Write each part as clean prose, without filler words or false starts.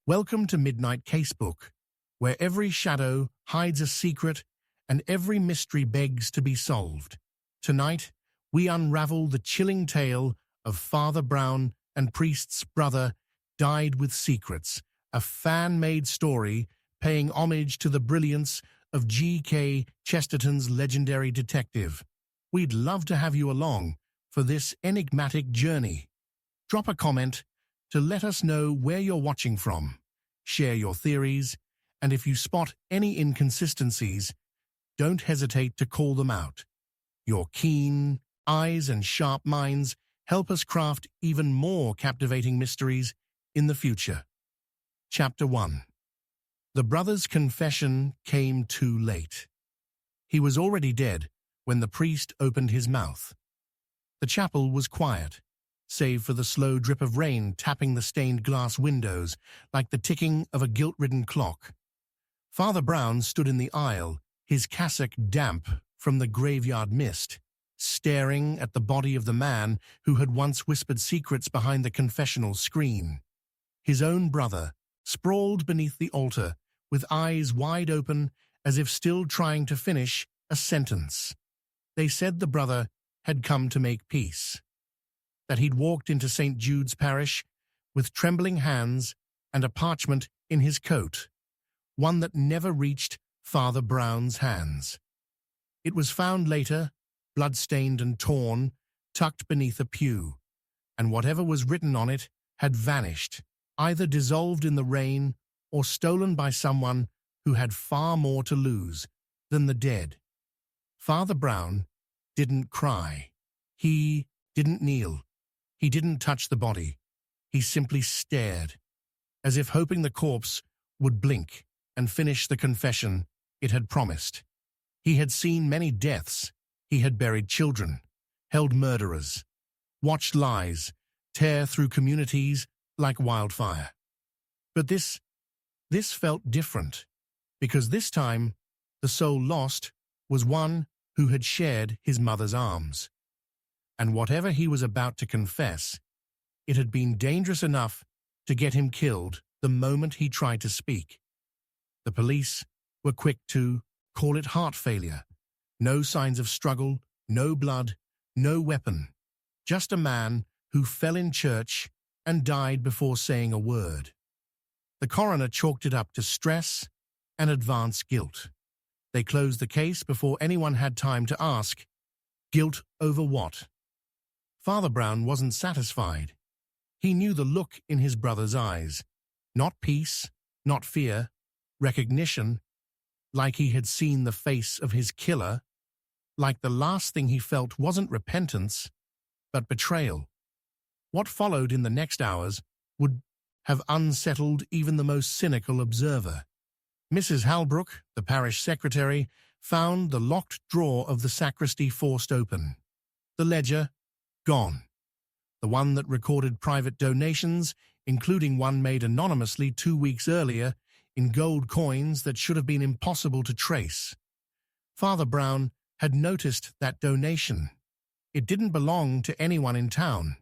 Welcome to Midnight Casebook, where every shadow hides a secret and every mystery begs to be solved. Tonight, we unravel the chilling tale of Father Brown and Priest's brother died with secrets, a fan-made story paying homage to the brilliance of G.K. Chesterton's legendary detective. We'd love to have you along for this enigmatic journey. Drop a comment to let us know where you're watching from. Share your theories, and if you spot any inconsistencies, don't hesitate to call them out. Your keen eyes and sharp minds help us craft even more captivating mysteries in the future. Chapter 1. The brother's confession came too late. He was already dead when the priest opened his mouth. The chapel was quiet, save for the slow drip of rain tapping the stained glass windows like the ticking of a guilt-ridden clock. Father Brown stood in the aisle, his cassock damp from the graveyard mist, staring at the body of the man who had once whispered secrets behind the confessional screen. His own brother, sprawled beneath the altar, with eyes wide open as if still trying to finish a sentence. They said the brother had come to make peace, that he'd walked into St. Jude's parish with trembling hands and a parchment in his coat, one that never reached Father Brown's hands. It was found later, blood-stained and torn, tucked beneath a pew, and whatever was written on it had vanished, either dissolved in the rain or stolen by someone who had far more to lose than the dead. Father Brown didn't cry. He didn't kneel. He didn't touch the body. He simply stared, as if hoping the corpse would blink and finish the confession it had promised. He had seen many deaths. He had buried children, held murderers, watched lies tear through communities like wildfire. But this felt different, because this time the soul lost was one who had shared his mother's arms. And whatever he was about to confess, it had been dangerous enough to get him killed the moment he tried to speak. The police were quick to call it heart failure. No signs of struggle, no blood, no weapon. Just a man who fell in church and died before saying a word. The coroner chalked it up to stress and advanced guilt. They closed the case before anyone had time to ask, guilt over what? Father Brown wasn't satisfied. He knew the look in his brother's eyes. Not peace, not fear, recognition, like he had seen the face of his killer, like the last thing he felt wasn't repentance, but betrayal. What followed in the next hours would have unsettled even the most cynical observer. Mrs. Halbrook, the parish secretary, found the locked drawer of the sacristy forced open. The ledger, gone. The one that recorded private donations, including one made anonymously 2 weeks earlier, in gold coins that should have been impossible to trace. Father Brown had noticed that donation. It didn't belong to anyone in town.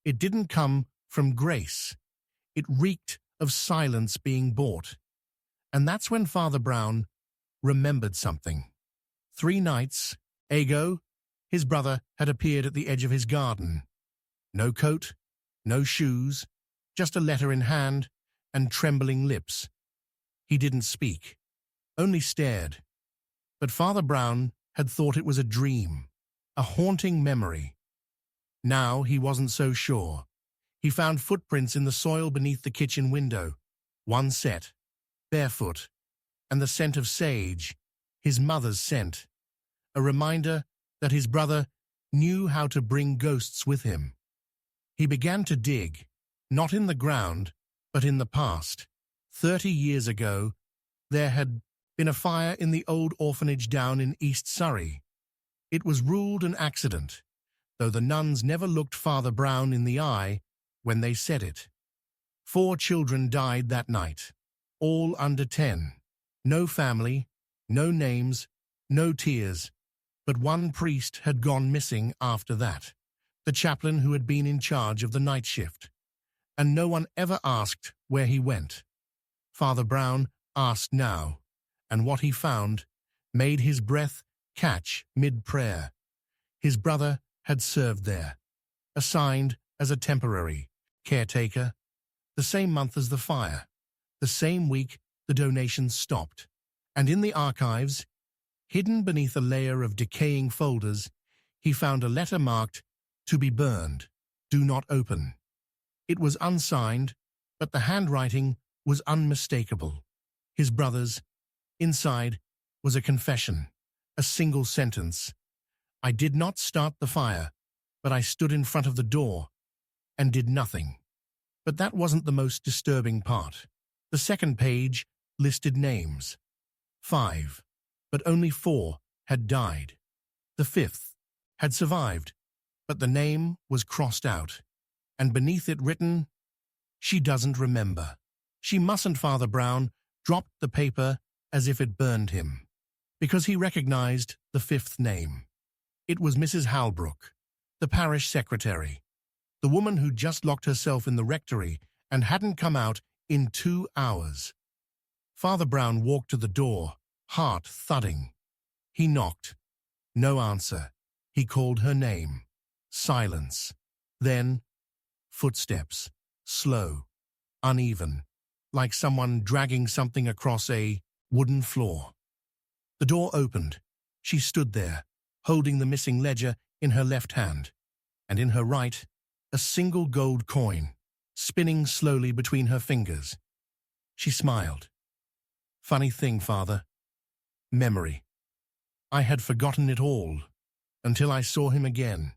It didn't come from grace. It reeked of silence being bought. And that's when Father Brown remembered something. 3 nights ago, his brother had appeared at the edge of his garden. No coat, no shoes, just a letter in hand and trembling lips. He didn't speak, only stared. But Father Brown had thought it was a dream, a haunting memory. Now he wasn't so sure. He found footprints in the soil beneath the kitchen window, one set, barefoot, and the scent of sage, his mother's scent, a reminder that his brother knew how to bring ghosts with him. He began to dig, not in the ground, but in the past. 30 years ago, there had been a fire in the old orphanage down in East Surrey. It was ruled an accident, though the nuns never looked Father Brown in the eye when they said it. 4 children died that night, all under 10. No family, no names, no tears, but one priest had gone missing after that, the chaplain who had been in charge of the night shift, and no one ever asked where he went. Father Brown asked now, and what he found made his breath catch mid-prayer. His brother had served there, assigned as a temporary caretaker, the same month as the fire, the same week the donations stopped. And in the archives, hidden beneath a layer of decaying folders, he found a letter marked, "To be burned. Do not open." It was unsigned, but the handwriting was unmistakable. His brother's. Inside was a confession, a single sentence. "I did not start the fire, but I stood in front of the door and did nothing." But that wasn't the most disturbing part. The second page listed names. 5, but only 4 had died. The 5th had survived, but the name was crossed out, and beneath it written, "She doesn't remember." She mustn't. Father Brown dropped the paper as if it burned him, because he recognized the 5th name. It was Mrs. Halbrook, the parish secretary, the woman who just locked herself in the rectory and hadn't come out in 2 hours. Father Brown walked to the door, heart thudding. He knocked. No answer. He called her name. Silence. Then, footsteps, slow, uneven, like someone dragging something across a wooden floor. The door opened. She stood there, holding the missing ledger in her left hand, and in her right, a single gold coin, spinning slowly between her fingers. She smiled. "Funny thing, Father. Memory. I had forgotten it all, until I saw him again.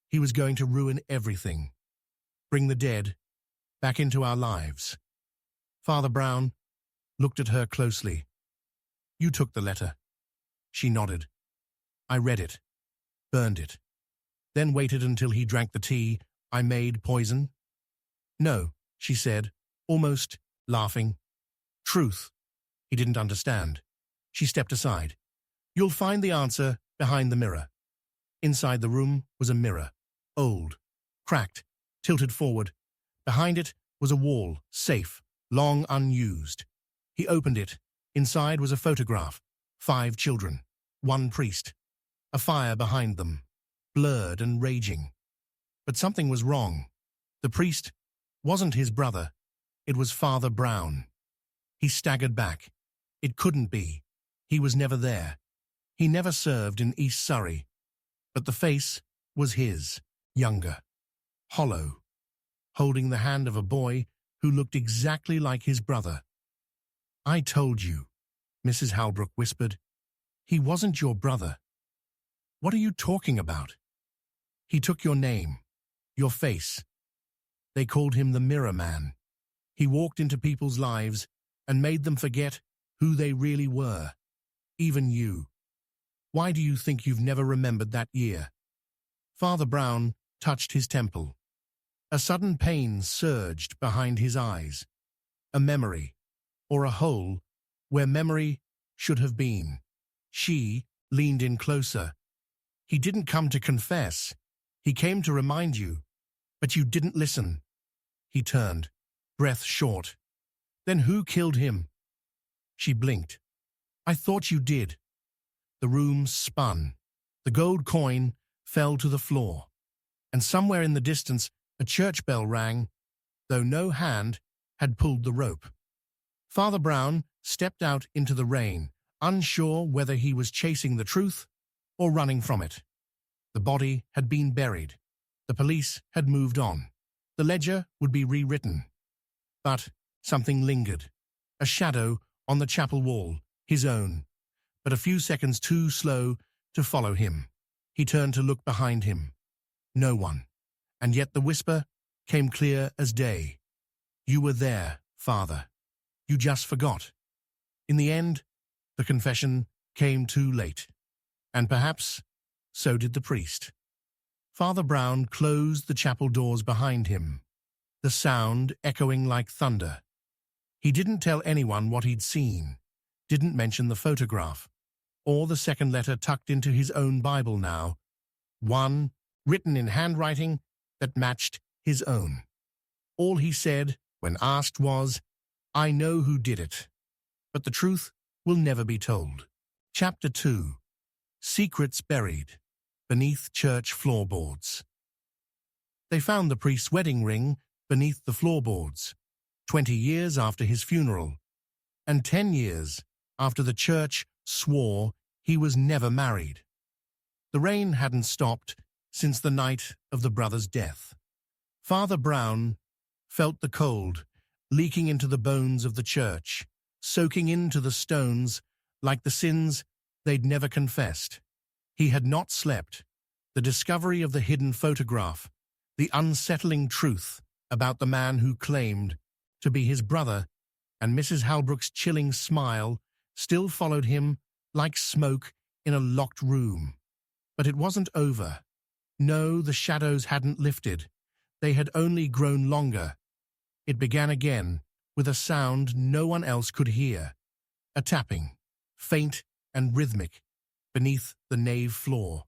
He was going to ruin everything, bring the dead back into our lives." Father Brown looked at her closely. "You took the letter." She nodded. "I read it, burned it, then waited until he drank the tea I made poison." "No," she said, almost laughing. "Truth." He didn't understand. She stepped aside. "You'll find the answer behind the mirror." Inside the room was a mirror, old, cracked, tilted forward. Behind it was a wall, safe, long unused. He opened it. Inside was a photograph. 5 children, 1 priest. A fire behind them, blurred and raging. But something was wrong. The priest wasn't his brother. It was Father Brown. He staggered back. It couldn't be. He was never there. He never served in East Surrey. But the face was his, younger, hollow, holding the hand of a boy who looked exactly like his brother. "I told you," Mrs. Halbrook whispered. "He wasn't your brother." "What are you talking about?" "He took your name, your face. They called him the Mirror Man. He walked into people's lives and made them forget who they really were. Even you. Why do you think you've never remembered that year?" Father Brown touched his temple. A sudden pain surged behind his eyes. A memory, or a hole where memory should have been. She leaned in closer. "He didn't come to confess. He came to remind you. But you didn't listen." He turned, breath short. "Then who killed him?" She blinked. "I thought you did." The room spun. The gold coin fell to the floor. And somewhere in the distance, a church bell rang, though no hand had pulled the rope. Father Brown stepped out into the rain, unsure whether he was chasing the truth or running from it. The body had been buried. The police had moved on. The ledger would be rewritten. But something lingered. A shadow on the chapel wall, his own, but a few seconds too slow to follow him. He turned to look behind him. No one. And yet the whisper came clear as day. "You were there, Father. You just forgot." In the end, the confession came too late. And perhaps so did the priest. Father Brown closed the chapel doors behind him, the sound echoing like thunder. He didn't tell anyone what he'd seen, didn't mention the photograph, or the second letter tucked into his own Bible now, one written in handwriting that matched his own. All he said when asked was, I know who did it, but the truth will never be told. Chapter 2. Secrets Buried Beneath Church Floorboards. They found the priest's wedding ring beneath the floorboards, 20 years after his funeral, and 10 years after the church swore he was never married. The rain hadn't stopped since the night of the brother's death. Father Brown felt the cold leaking into the bones of the church, soaking into the stones like the sins they'd never confessed. He had not slept. The discovery of the hidden photograph, the unsettling truth about the man who claimed to be his brother, and Mrs. Halbrook's chilling smile still followed him like smoke in a locked room. But it wasn't over. No, the shadows hadn't lifted. They had only grown longer. It began again, with a sound no one else could hear. A tapping, faint and rhythmic, beneath the nave floor.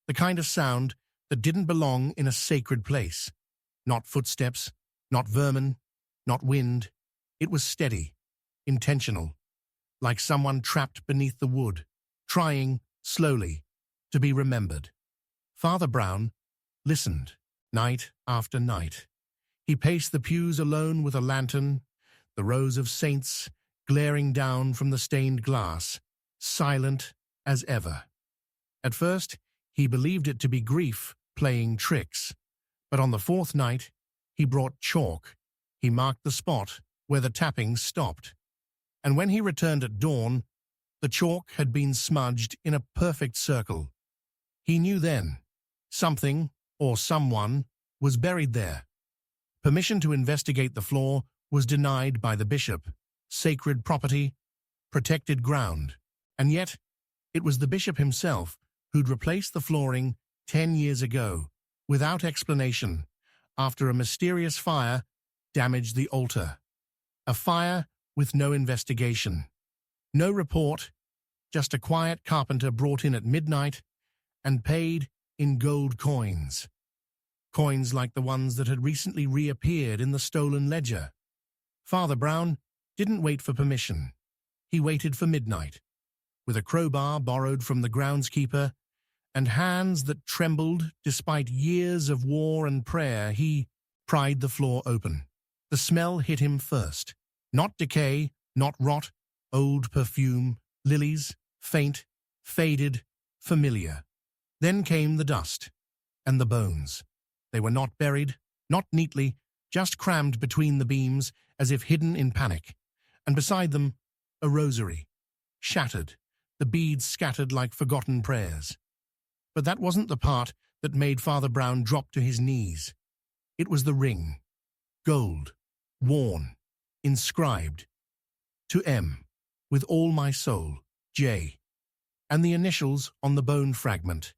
The kind of sound that didn't belong in a sacred place. Not footsteps, not vermin, not wind. It was steady, intentional, like someone trapped beneath the wood, trying, slowly, to be remembered. Father Brown listened, night after night. He paced the pews alone with a lantern, the rows of saints glaring down from the stained glass, silent as ever. At first, he believed it to be grief playing tricks, but on the fourth night, he brought chalk. He marked the spot where the tapping stopped. And when he returned at dawn, the chalk had been smudged in a perfect circle. He knew then, something, or someone, was buried there. Permission to investigate the floor was denied by the bishop. Sacred property, protected ground. And yet, it was the bishop himself who'd replaced the flooring 10 years ago, without explanation, after a mysterious fire damaged the altar. A fire with no investigation. No report, just a quiet carpenter brought in at midnight and paid in gold coins. Coins like the ones that had recently reappeared in the stolen ledger. Father Brown didn't wait for permission. He waited for midnight. With a crowbar borrowed from the groundskeeper and hands that trembled despite years of war and prayer, he pried the floor open. The smell hit him first. Not decay, not rot, old perfume, lilies, faint, faded, familiar. Then came the dust and the bones. They were not buried, not neatly, just crammed between the beams as if hidden in panic. And beside them, a rosary, shattered, the beads scattered like forgotten prayers. But that wasn't the part that made Father Brown drop to his knees. It was the ring, gold, worn, inscribed, to M, with all my soul, J, and the initials on the bone fragment,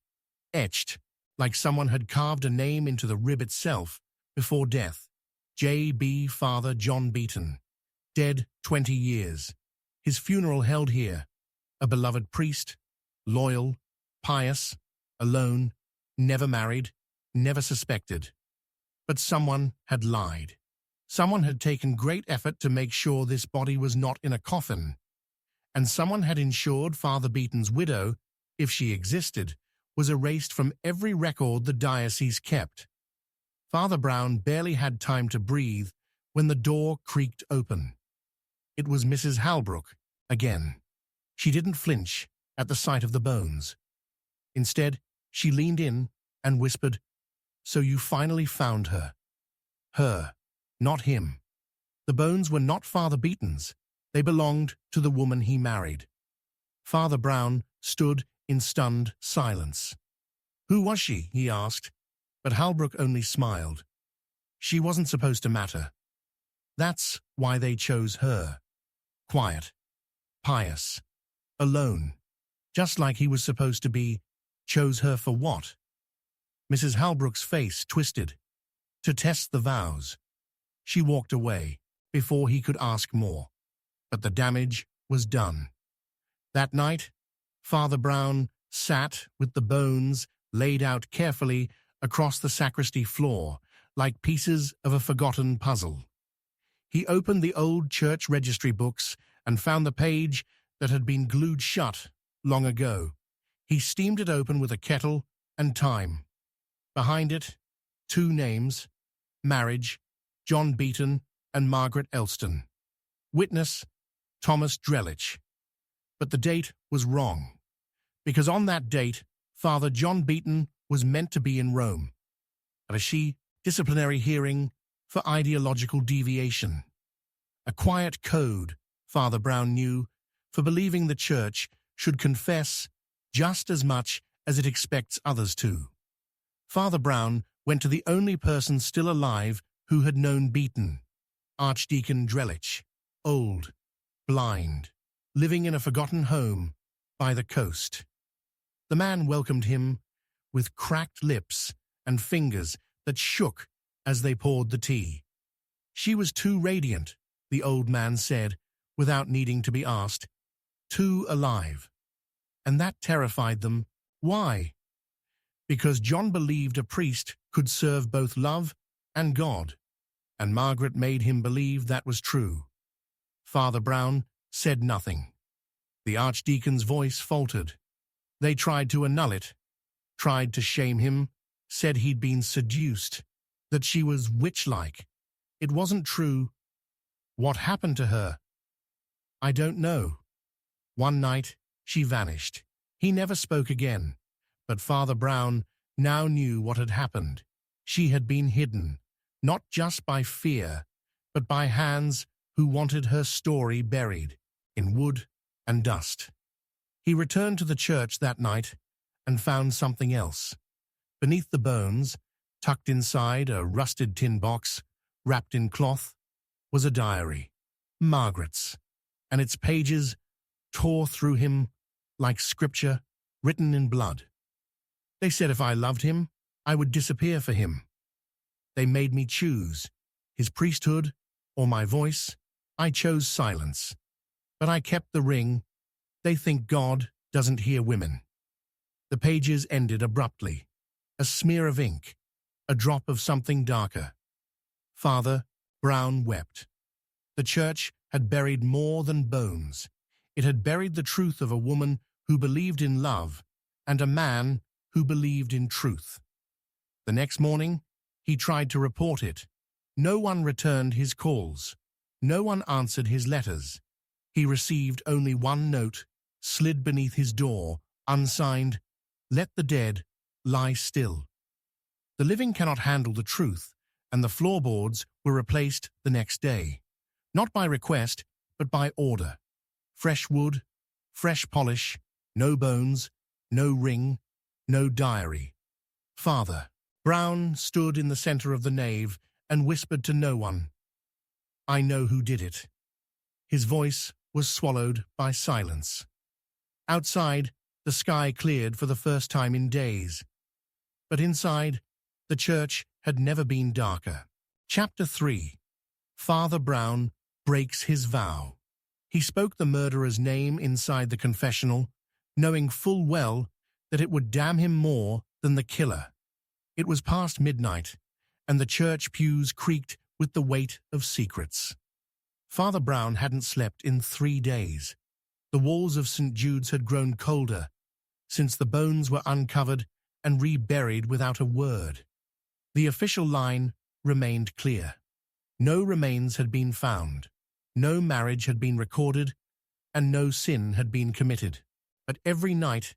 etched like someone had carved a name into the rib itself before death. J.B. Father John Beaton, dead 20 years. His funeral held here, a beloved priest, loyal, pious, alone, never married, never suspected. But someone had lied. Someone had taken great effort to make sure this body was not in a coffin. And someone had ensured Father Beaton's widow, if she existed, was erased from every record the diocese kept. Father Brown barely had time to breathe when the door creaked open. It was Mrs. Halbrook, again. She didn't flinch at the sight of the bones. Instead, she leaned in and whispered, "So you finally found her." Her, not him. The bones were not Father Beaton's. They belonged to the woman he married. Father Brown stood in stunned silence. "Who was she?" he asked, but Halbrook only smiled. She wasn't supposed to matter. That's why they chose her. Quiet, pious, alone, just like he was supposed to be. Chose her for what? Mrs. Halbrook's face twisted. To test the vows. She walked away before he could ask more. But the damage was done. That night, Father Brown sat with the bones laid out carefully across the sacristy floor, like pieces of a forgotten puzzle. He opened the old church registry books and found the page that had been glued shut long ago. He steamed it open with a kettle and time. Behind it, two names: marriage, John Beaton and Margaret Elston. Witness, Thomas Drellich. But the date was wrong, because on that date, Father John Beaton was meant to be in Rome at a disciplinary hearing for ideological deviation. A quiet code, Father Brown knew, for believing the church should confess just as much as it expects others to. Father Brown went to the only person still alive who had known Beaton, Archdeacon Drellich, old, blind, living in a forgotten home by the coast. The man welcomed him with cracked lips and fingers that shook as they poured the tea. She was too radiant, the old man said, without needing to be asked, too alive. And that terrified them. Why? Because John believed a priest could serve both love and God, and Margaret made him believe that was true. Father Brown said nothing. The archdeacon's voice faltered. They tried to annul it, tried to shame him, said he'd been seduced, that she was witch-like. It wasn't true. What happened to her? I don't know. One night, she vanished. He never spoke again, but Father Brown now knew what had happened. She had been hidden, not just by fear, but by hands who wanted her story buried in wood and dust. He returned to the church that night and found something else. Beneath the bones, tucked inside a rusted tin box, wrapped in cloth, was a diary, Margaret's, and its pages tore through him like scripture written in blood. They said if I loved him, I would disappear for him. They made me choose his priesthood or my voice. I chose silence, but I kept the ring. They think God doesn't hear women. The pages ended abruptly. A smear of ink, a drop of something darker. Father Brown wept. The church had buried more than bones. It had buried the truth of a woman who believed in love and a man who believed in truth. The next morning, he tried to report it. No one returned his calls. No one answered his letters. He received only one note, slid beneath his door, unsigned, "Let the dead lie still." The living cannot handle the truth, and the floorboards were replaced the next day. Not by request, but by order. Fresh wood, fresh polish, no bones, no ring, no diary. Father Brown stood in the center of the nave and whispered to no one, "I know who did it." His voice was swallowed by silence. Outside, the sky cleared for the first time in days. But inside, the church had never been darker. Chapter 3. Father Brown breaks his vow. He spoke the murderer's name inside the confessional, knowing full well that it would damn him more than the killer. It was past midnight, and the church pews creaked with the weight of secrets. Father Brown hadn't slept in 3 days. The walls of St. Jude's had grown colder, since the bones were uncovered and reburied without a word. The official line remained clear. No remains had been found, no marriage had been recorded, and no sin had been committed. But every night,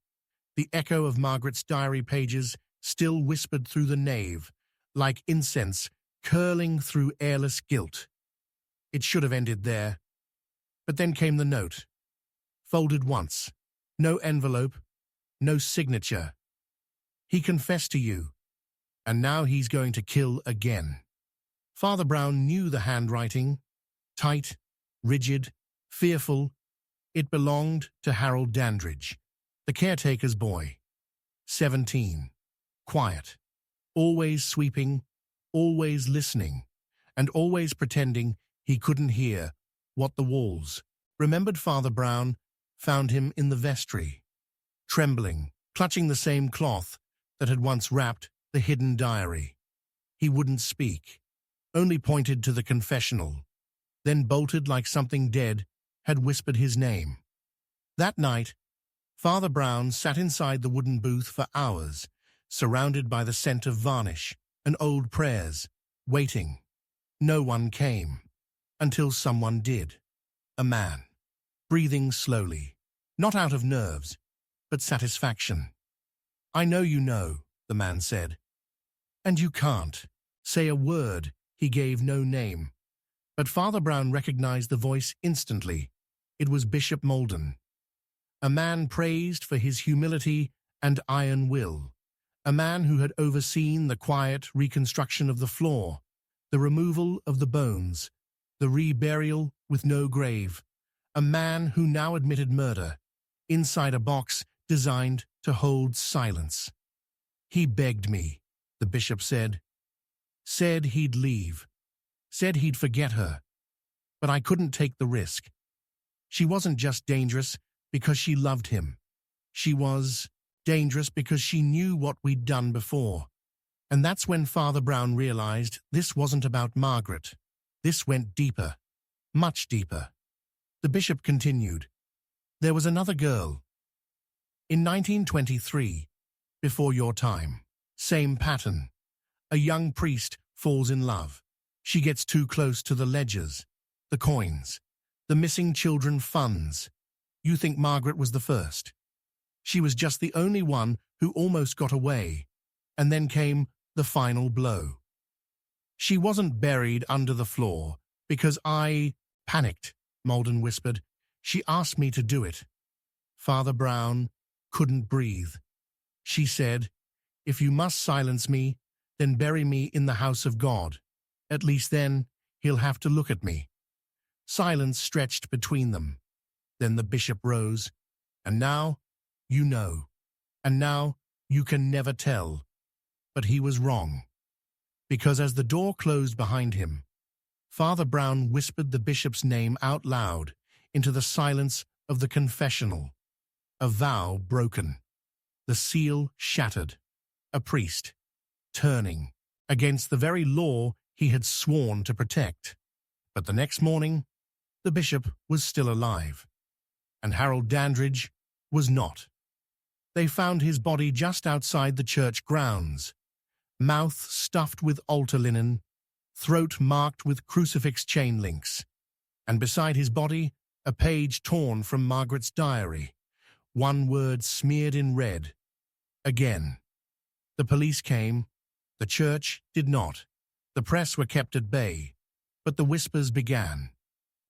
the echo of Margaret's diary pages still whispered through the nave, like incense curling through airless guilt. It should have ended there. But then came the note. Folded once. No envelope. No signature. "He confessed to you, and now he's going to kill again." Father Brown knew the handwriting. Tight, rigid, fearful. It belonged to Harold Dandridge, the caretaker's boy. 17. Quiet. Always sweeping, always listening, and always pretending he couldn't hear what the walls, remembered Father Brown, found him in the vestry, trembling, clutching the same cloth that had once wrapped the hidden diary. He wouldn't speak, only pointed to the confessional. then bolted like something dead had whispered his name. That night, Father Brown sat inside the wooden booth for hours, surrounded by the scent of varnish and old prayers, waiting. No one came, until someone did. A man, breathing slowly, not out of nerves, but satisfaction. "I know you know," the man said. "And you can't say a word." He gave no name, but Father Brown recognized the voice instantly. It was Bishop Molden, a man praised for his humility and iron will, a man who had overseen the quiet reconstruction of the floor, the removal of the bones, the reburial with no grave, a man who now admitted murder inside a box designed to hold silence. "He begged me," the bishop said he'd leave, said he'd forget her, but I couldn't take the risk. She wasn't just dangerous because she loved him. She was dangerous because she knew what we'd done before. And that's when Father Brown realized this wasn't about Margaret. This went deeper, much deeper. The bishop continued. "There was another girl. In 1923, before your time, same pattern. A young priest falls in love. She gets too close to the ledgers, the coins, the missing children funds. You think Margaret was the first. She was just the only one who almost got away. And then came the final blow. She wasn't buried under the floor because I panicked," Molden whispered. "She asked me to do it." Father Brown couldn't breathe. She said, "If you must silence me, then bury me in the house of God. At least then he'll have to look at me." Silence stretched between them. Then the bishop rose. "And now, you know. And now you can never tell." But he was wrong. Because as the door closed behind him, Father Brown whispered the bishop's name out loud into the silence of the confessional. A vow broken. The seal shattered. A priest turning against the very law he had sworn to protect. But the next morning, the bishop was still alive, and Harold Dandridge was not. They found his body just outside the church grounds, mouth stuffed with altar linen, throat marked with crucifix chain links, and beside his body, a page torn from Margaret's diary, one word smeared in red. Again. The police came. The church did not. The press were kept at bay. But the whispers began.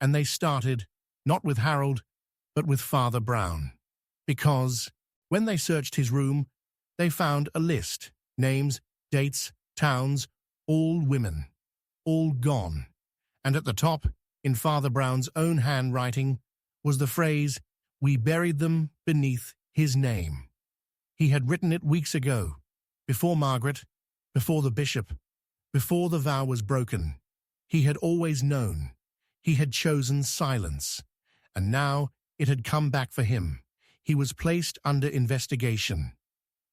And they started, not with Harold, but with Father Brown. Because, when they searched his room, they found a list, names, dates, towns, all women, all gone. And at the top, in Father Brown's own handwriting, was the phrase, "We buried them beneath his name." He had written it weeks ago, before Margaret, before the bishop, before the vow was broken. He had always known. He had chosen silence. And now it had come back for him. He was placed under investigation,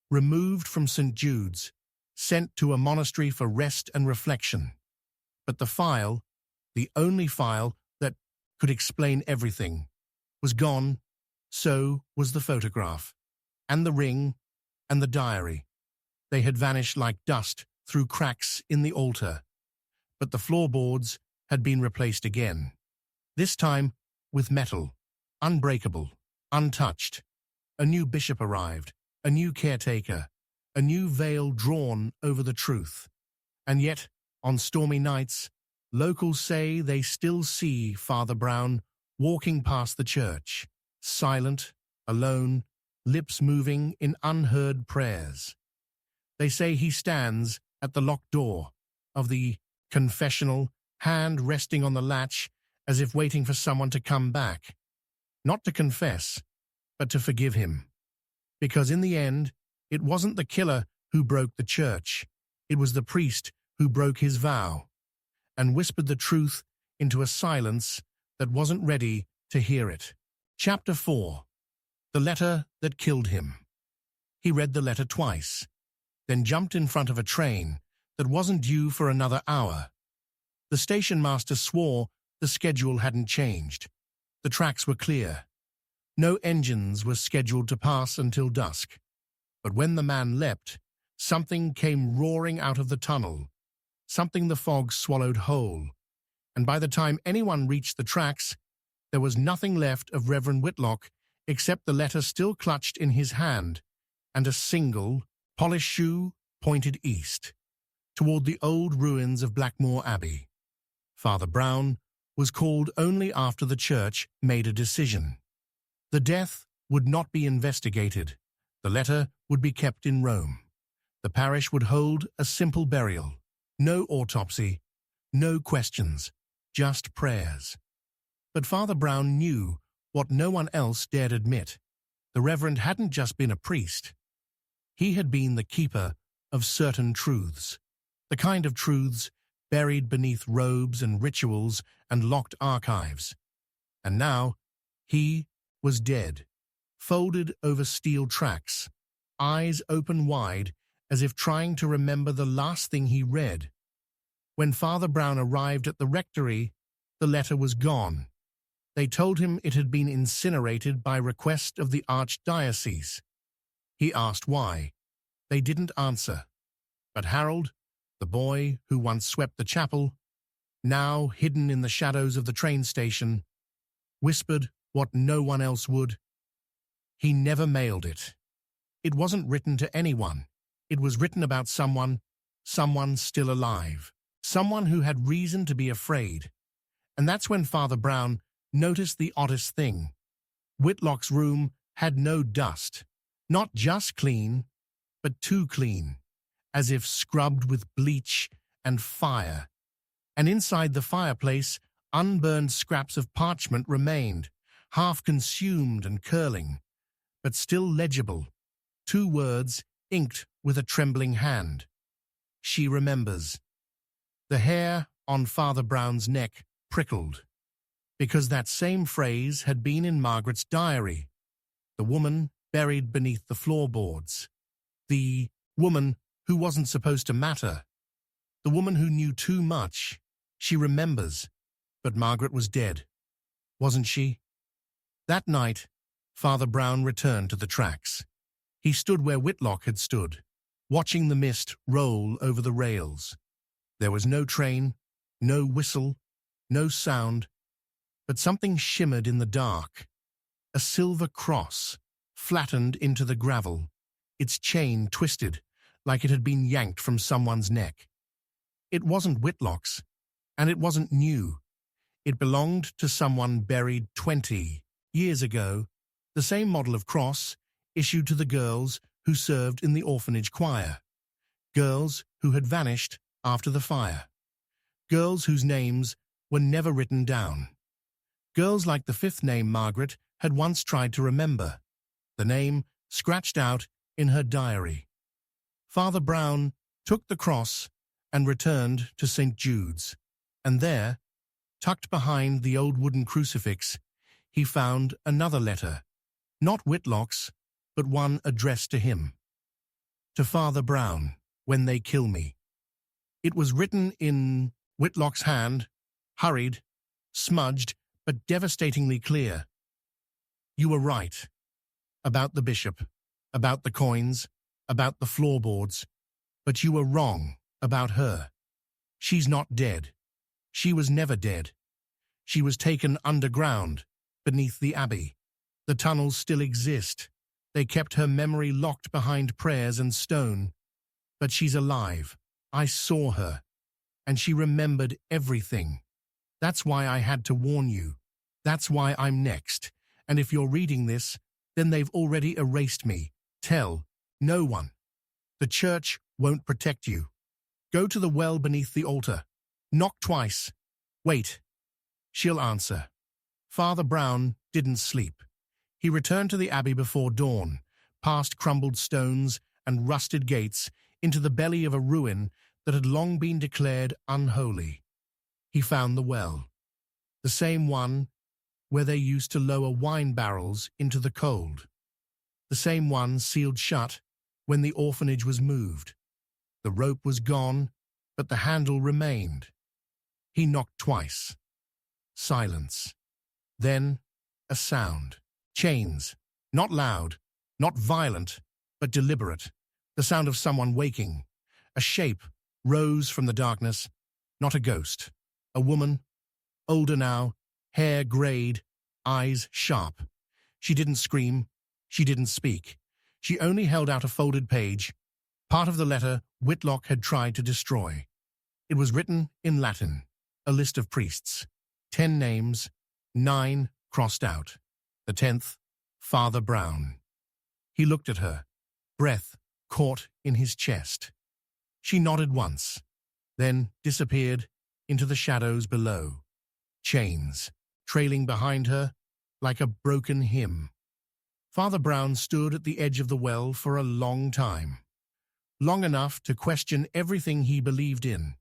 removed from St. Jude's, sent to a monastery for rest and reflection. But the file, the only file that could explain everything, was gone. So was the photograph, and the ring, and the diary. They had vanished like dust through cracks in the altar. But the floorboards had been replaced again, this time with metal, unbreakable, untouched. A new bishop arrived, a new caretaker, a new veil drawn over the truth. And yet, on stormy nights, locals say they still see Father Brown walking past the church, silent, alone, lips moving in unheard prayers. They say he stands at the locked door of the confessional, hand resting on the latch as if waiting for someone to come back, not to confess, but to forgive him. Because in the end, it wasn't the killer who broke the church. It was the priest who broke his vow and whispered the truth into a silence that wasn't ready to hear it. Chapter 4. The letter that killed him. He read the letter twice, then jumped in front of a train that wasn't due for another hour. The station master swore The schedule hadn't changed. The tracks were clear. No engines were scheduled to pass until dusk. But when the man leapt, something came roaring out of the tunnel, something the fog swallowed whole, and by the time anyone reached the tracks, there was nothing left of Reverend Whitlock except the letter still clutched in his hand, and a single, polished shoe pointed east, toward the old ruins of Blackmore Abbey. Father Brown was called only after the church made a decision. The death would not be investigated. The letter would be kept in Rome. The parish would hold a simple burial. No autopsy, no questions, just prayers. But Father Brown knew what no one else dared admit. The Reverend hadn't just been a priest. He had been the keeper of certain truths, the kind of truths buried beneath robes and rituals and locked archives. And now he was dead, folded over steel tracks, eyes open wide as if trying to remember the last thing he read. When Father Brown arrived at the rectory, the letter was gone. They told him it had been incinerated by request of the archdiocese. He asked why. They didn't answer. But Harold, the boy who once swept the chapel, now hidden in the shadows of the train station, whispered what no one else would. He never mailed it. It wasn't written to anyone. It was written about someone still alive, someone who had reason to be afraid. And that's when Father Brown noticed the oddest thing. Whitlock's room had no dust, not just clean, but too clean, as if scrubbed with bleach and fire. And inside the fireplace, unburned scraps of parchment remained, half consumed and curling, but still legible. 2 words inked with a trembling hand. She remembers. The hair on Father Brown's neck prickled, because that same phrase had been in Margaret's diary. The woman buried beneath the floorboards. The woman who wasn't supposed to matter. The woman who knew too much. She remembers. But Margaret was dead, wasn't she? That night, Father Brown returned to the tracks. He stood where Whitlock had stood, watching the mist roll over the rails. There was no train, no whistle, no sound, but something shimmered in the dark. A silver cross, flattened into the gravel, its chain twisted, like it had been yanked from someone's neck. It wasn't Whitlock's, and it wasn't new. It belonged to someone buried 20 years ago, the same model of cross issued to the girls who served in the orphanage choir, girls who had vanished after the fire, girls whose names were never written down, girls like the 5th name Margaret had once tried to remember, the name scratched out in her diary. Father Brown took the cross and returned to St. Jude's, and there, tucked behind the old wooden crucifix, he found another letter, not Whitlock's, but one addressed to him. To Father Brown, when they kill me. It was written in Whitlock's hand, hurried, smudged, but devastatingly clear. You were right. About the bishop, about the coins, about the floorboards, but you were wrong about her. She's not dead. She was never dead. She was taken underground, beneath the abbey. The tunnels still exist. They kept her memory locked behind prayers and stone. But she's alive. I saw her. And she remembered everything. That's why I had to warn you. That's why I'm next. And if you're reading this, then they've already erased me. Tell no one. The church won't protect you. Go to the well beneath the altar. Knock twice. Wait. She'll answer. Father Brown didn't sleep. He returned to the abbey before dawn, past crumbled stones and rusted gates, into the belly of a ruin that had long been declared unholy. He found the well, the same one where they used to lower wine barrels into the cold, the same one sealed shut when the orphanage was moved. The rope was gone, but the handle remained. He knocked twice. Silence. Then, a sound. Chains. Not loud, not violent, but deliberate. The sound of someone waking. A shape rose from the darkness, not a ghost. A woman, older now, hair grayed, eyes sharp. She didn't scream. She didn't speak. She only held out a folded page, part of the letter Whitlock had tried to destroy. It was written in Latin, a list of priests. 10 names, 9 crossed out. The 10th, Father Brown. He looked at her, breath caught in his chest. She nodded once, then disappeared into the shadows below. Chains, trailing behind her like a broken hymn. Father Brown stood at the edge of the well for a long time. Long enough to question everything he believed in.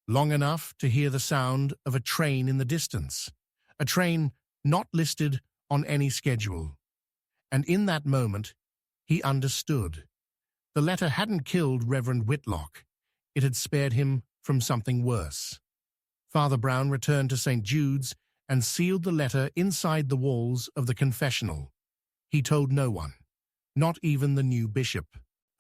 Long enough to hear the sound of a train in the distance. A train not listed on any schedule. And in that moment, he understood. The letter hadn't killed Reverend Whitlock. It had spared him from something worse. Father Brown returned to St. Jude's and sealed the letter inside the walls of the confessional. He told no one, not even the new bishop,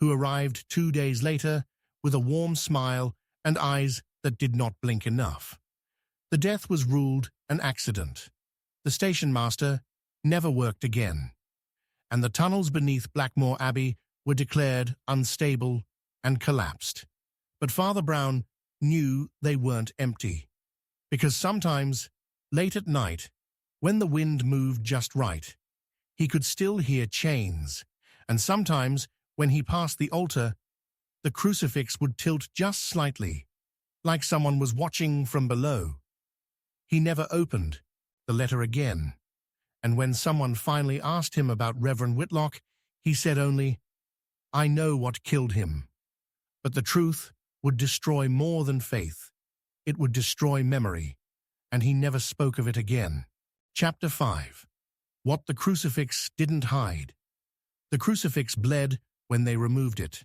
who arrived 2 days later with a warm smile and eyes that did not blink enough. The death was ruled an accident. The station master never worked again, and the tunnels beneath Blackmore Abbey were declared unstable and collapsed. But Father Brown knew they weren't empty, because sometimes, late at night, when the wind moved just right, he could still hear chains, and sometimes, when he passed the altar, the crucifix would tilt just slightly, like someone was watching from below. He never opened the letter again, and when someone finally asked him about Reverend Whitlock, he said only, "I know what killed him." But the truth would destroy more than faith. It would destroy memory, and he never spoke of it again. Chapter 5. What the crucifix didn't hide. The crucifix bled when they removed it,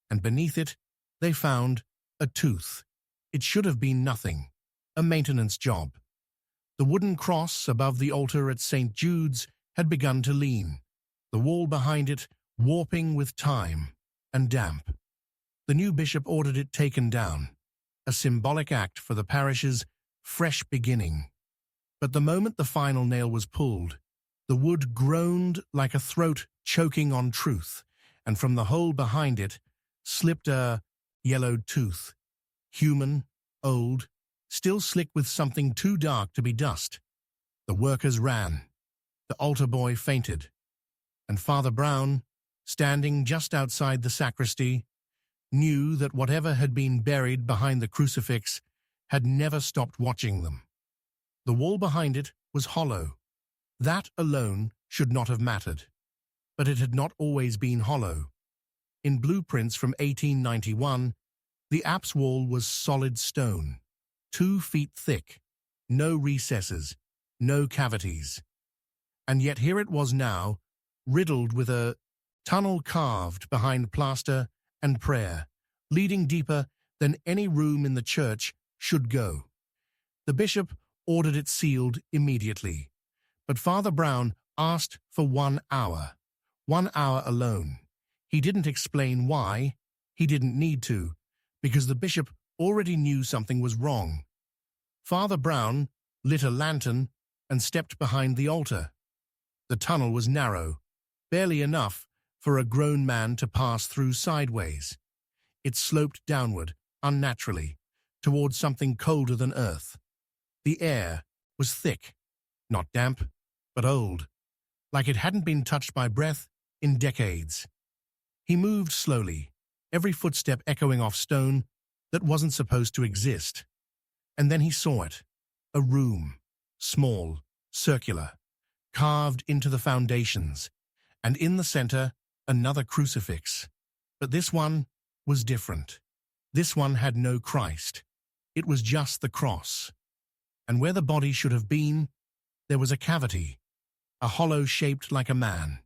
and beneath it they found a tooth. It should have been nothing, a maintenance job. The wooden cross above the altar at St. Jude's had begun to lean, the wall behind it warping with time and damp. The new bishop ordered it taken down, a symbolic act for the parish's fresh beginning. But the moment the final nail was pulled, the wood groaned like a throat choking on truth, and from the hole behind it slipped a yellowed tooth. Human, old, still slick with something too dark to be dust. The workers ran. The altar boy fainted. And Father Brown, standing just outside the sacristy, knew that whatever had been buried behind the crucifix had never stopped watching them. The wall behind it was hollow. That alone should not have mattered. But it had not always been hollow. In blueprints from 1891, the apse wall was solid stone, 2 feet thick, no recesses, no cavities. And yet here it was now, riddled with a tunnel carved behind plaster and prayer, leading deeper than any room in the church should go. The bishop ordered it sealed immediately, but Father Brown asked for 1 hour. 1 hour alone. He didn't explain why. He didn't need to, because the bishop already knew something was wrong. Father Brown lit a lantern and stepped behind the altar. The tunnel was narrow, barely enough for a grown man to pass through sideways. It sloped downward, unnaturally, towards something colder than earth. The air was thick, not damp, but old, like it hadn't been touched by breath in decades. He moved slowly, every footstep echoing off stone that wasn't supposed to exist. And then he saw it, a room, small, circular, carved into the foundations, and in the center, another crucifix. But this one was different. This one had no Christ. It was just the cross. And where the body should have been, there was a cavity, a hollow shaped like a man.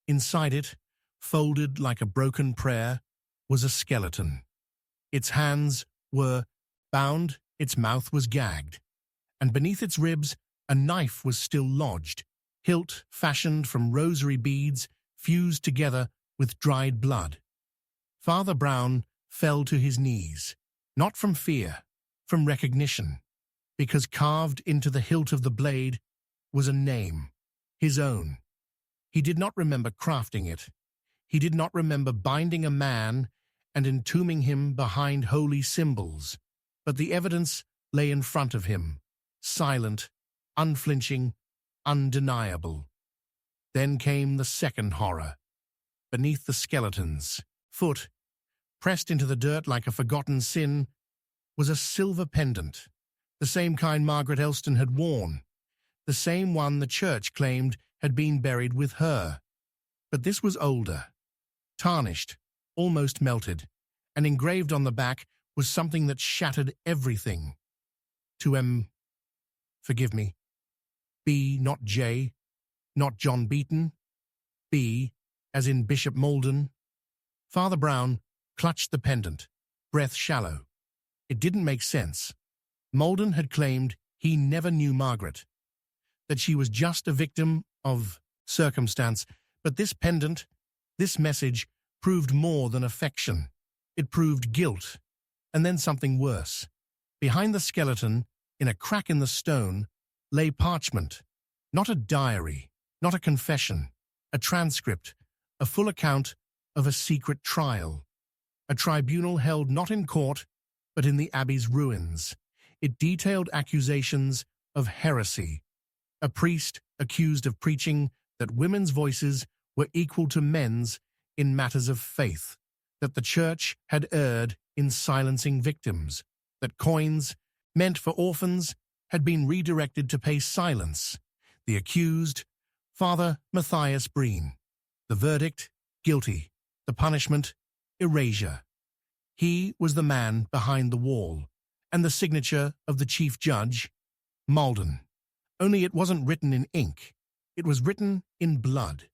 Inside it, folded like a broken prayer, was a skeleton. Its hands were bound, its mouth was gagged, and beneath its ribs a knife was still lodged, hilt fashioned from rosary beads fused together with dried blood. Father Brown fell to his knees, not from fear, from recognition, because carved into the hilt of the blade was a name, his own. He did not remember crafting it. He did not remember binding a man and entombing him behind holy symbols, but the evidence lay in front of him, silent, unflinching, undeniable. Then came the second horror. Beneath the skeleton's foot, pressed into the dirt like a forgotten sin, was a silver pendant, the same kind Margaret Elston had worn, the same one the church claimed had been buried with her. But this was older, tarnished, almost melted, and engraved on the back was something that shattered everything. To forgive me, B, not J, not John Beaton, B, as in Bishop Molden. Father Brown clutched the pendant, breath shallow. It didn't make sense. Molden had claimed he never knew Margaret, that she was just a victim of circumstance, but this pendant, this message, proved more than affection. It proved guilt, and then something worse. Behind the skeleton, in a crack in the stone, lay parchment, not a diary, not a confession, a transcript, a full account of a secret trial. A tribunal held not in court, but in the abbey's ruins. It detailed accusations of heresy. A priest accused of preaching that women's voices were equal to men's in matters of faith, that the church had erred in silencing victims, that coins meant for orphans had been redirected to pay silence. The accused, Father Matthias Breen. The verdict, guilty. The punishment, erasure. He was the man behind the wall, and the signature of the chief judge, Molden. Only it wasn't written in ink. It was written in blood.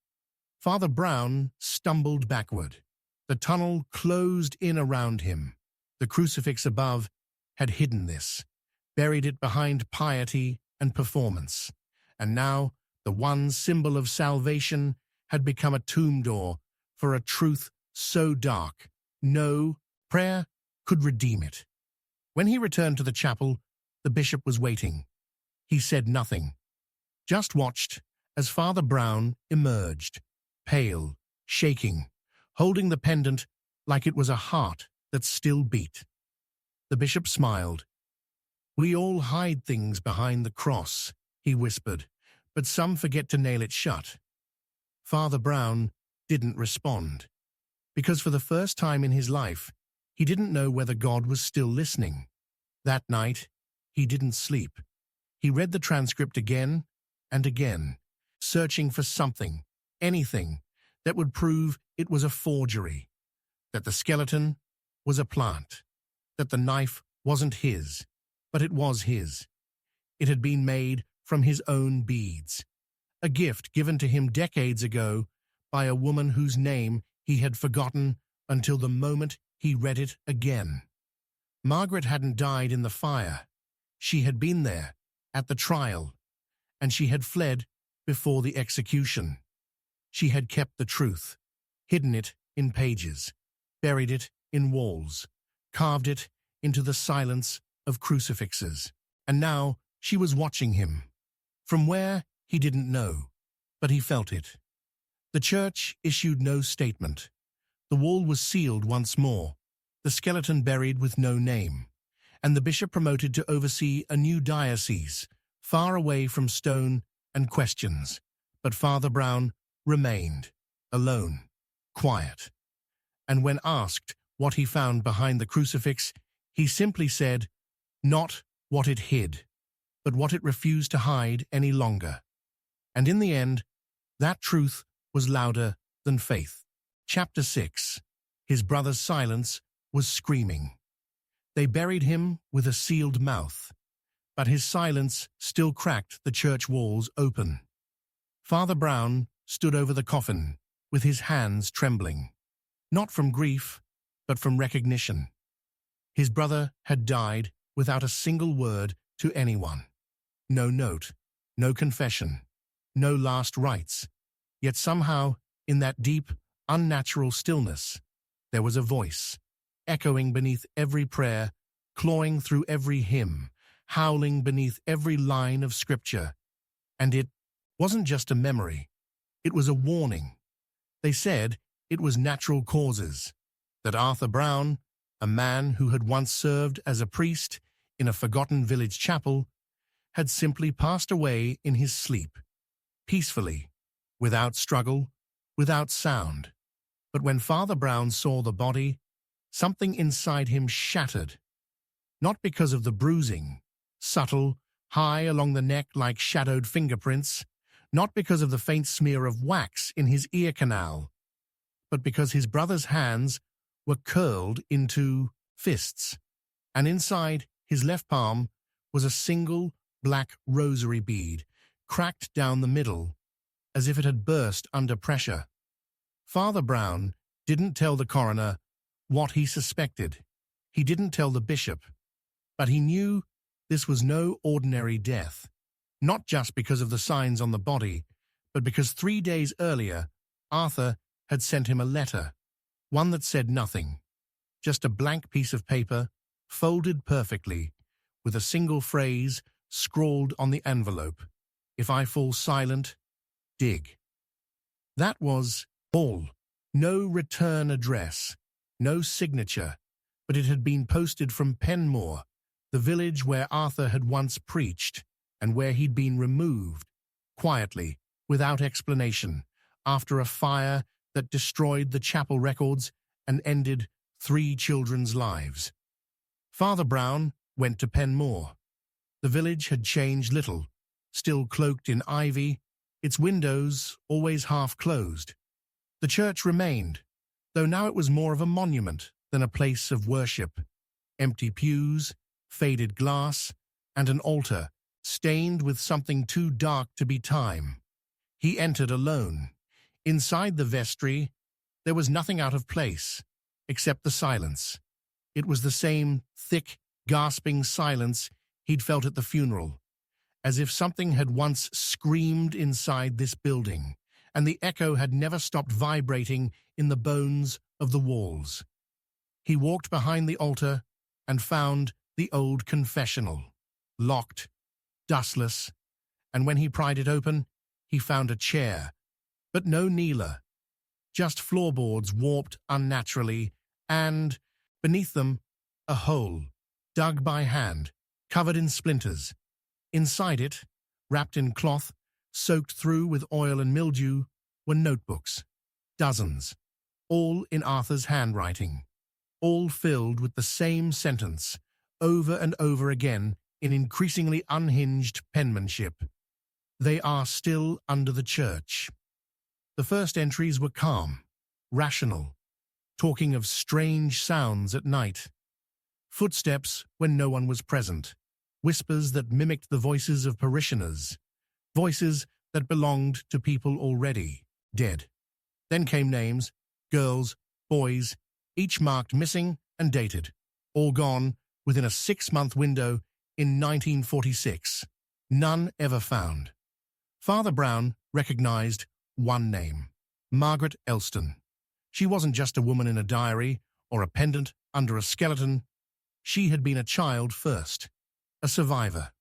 Father Brown stumbled backward. The tunnel closed in around him. The crucifix above had hidden this, buried it behind piety and performance. And now the one symbol of salvation had become a tomb door for a truth so dark no prayer could redeem it. When he returned to the chapel, the bishop was waiting. He said nothing, just watched as Father Brown emerged, pale, shaking, holding the pendant like it was a heart that still beat. The bishop smiled. "We all hide things behind the cross," he whispered, "but some forget to nail it shut." Father Brown didn't respond, because for the first time in his life, he didn't know whether God was still listening. That night, he didn't sleep. He read the transcript again and again, searching for something, anything, that would prove it was a forgery, that the skeleton was a plant, that the knife wasn't his, but it was his. It had been made from his own beads, a gift given to him decades ago by a woman whose name he had forgotten until the moment he read it again. Margaret hadn't died in the fire. She had been there, at the trial, and she had fled before the execution. She had kept the truth, hidden it in pages, buried it in walls, carved it into the silence of crucifixes. And now she was watching him. From where, he didn't know, but he felt it. The church issued no statement. The wall was sealed once more, the skeleton buried with no name, and the bishop promoted to oversee a new diocese, far away from stone and questions. But Father Brown remained, alone, quiet. And when asked what he found behind the crucifix, he simply said, not what it hid, but what it refused to hide any longer. And in the end, that truth was louder than faith. Chapter 6. His brother's silence was screaming. They buried him with a sealed mouth, but his silence still cracked the church walls open. Father Brown stood over the coffin, with his hands trembling, not from grief, but from recognition. His brother had died without a single word to anyone. No note, no confession, no last rites. Yet somehow, in that deep, unnatural stillness, there was a voice, echoing beneath every prayer, clawing through every hymn, howling beneath every line of scripture. And it wasn't just a memory, it was a warning. They said it was natural causes, that Arthur Brown, a man who had once served as a priest in a forgotten village chapel, had simply passed away in his sleep, peacefully, without struggle, without sound. But when Father Brown saw the body, something inside him shattered, not because of the bruising, subtle, high along the neck like shadowed fingerprints, not because of the faint smear of wax in his ear canal, but because his brother's hands were curled into fists, and inside his left palm was a single black rosary bead, cracked down the middle, as if it had burst under pressure. Father Brown didn't tell the coroner what he suspected. He didn't tell the bishop, but he knew this was no ordinary death, not just because of the signs on the body, but because 3 days earlier, Arthur had sent him a letter, one that said nothing, just a blank piece of paper, folded perfectly, with a single phrase scrawled on the envelope: "If I fall silent, dig." That was all. No return address, no signature, but it had been posted from Penmore, the village where Arthur had once preached, and where he'd been removed, quietly, without explanation, after a fire that destroyed the chapel records and ended 3 children's lives. Father Brown went to Penmore. The village had changed little, still cloaked in ivy, its windows always half closed. The church remained, though now it was more of a monument than a place of worship. Empty pews, faded glass, and an altar stained with something too dark to be time. He entered alone. Inside the vestry, there was nothing out of place, except the silence. It was the same thick, gasping silence he'd felt at the funeral, as if something had once screamed inside this building, and the echo had never stopped vibrating in the bones of the walls. He walked behind the altar and found the old confessional, locked, dustless, and when he pried it open, he found a chair, but no kneeler, just floorboards warped unnaturally, and, beneath them, a hole, dug by hand, covered in splinters. Inside it, wrapped in cloth, soaked through with oil and mildew, were notebooks, dozens, all in Arthur's handwriting, all filled with the same sentence, over and over again in increasingly unhinged penmanship. "They are still under the church." The first entries were calm, rational, talking of strange sounds at night, footsteps when no one was present, whispers that mimicked the voices of parishioners, voices that belonged to people already dead. Then came names, girls, boys, each marked missing and dated, all gone within a 6-month window in 1946, none ever found. Father Brown recognized one name: Margaret Elston. She wasn't just a woman in a diary or a pendant under a skeleton. She had been a child first, a survivor.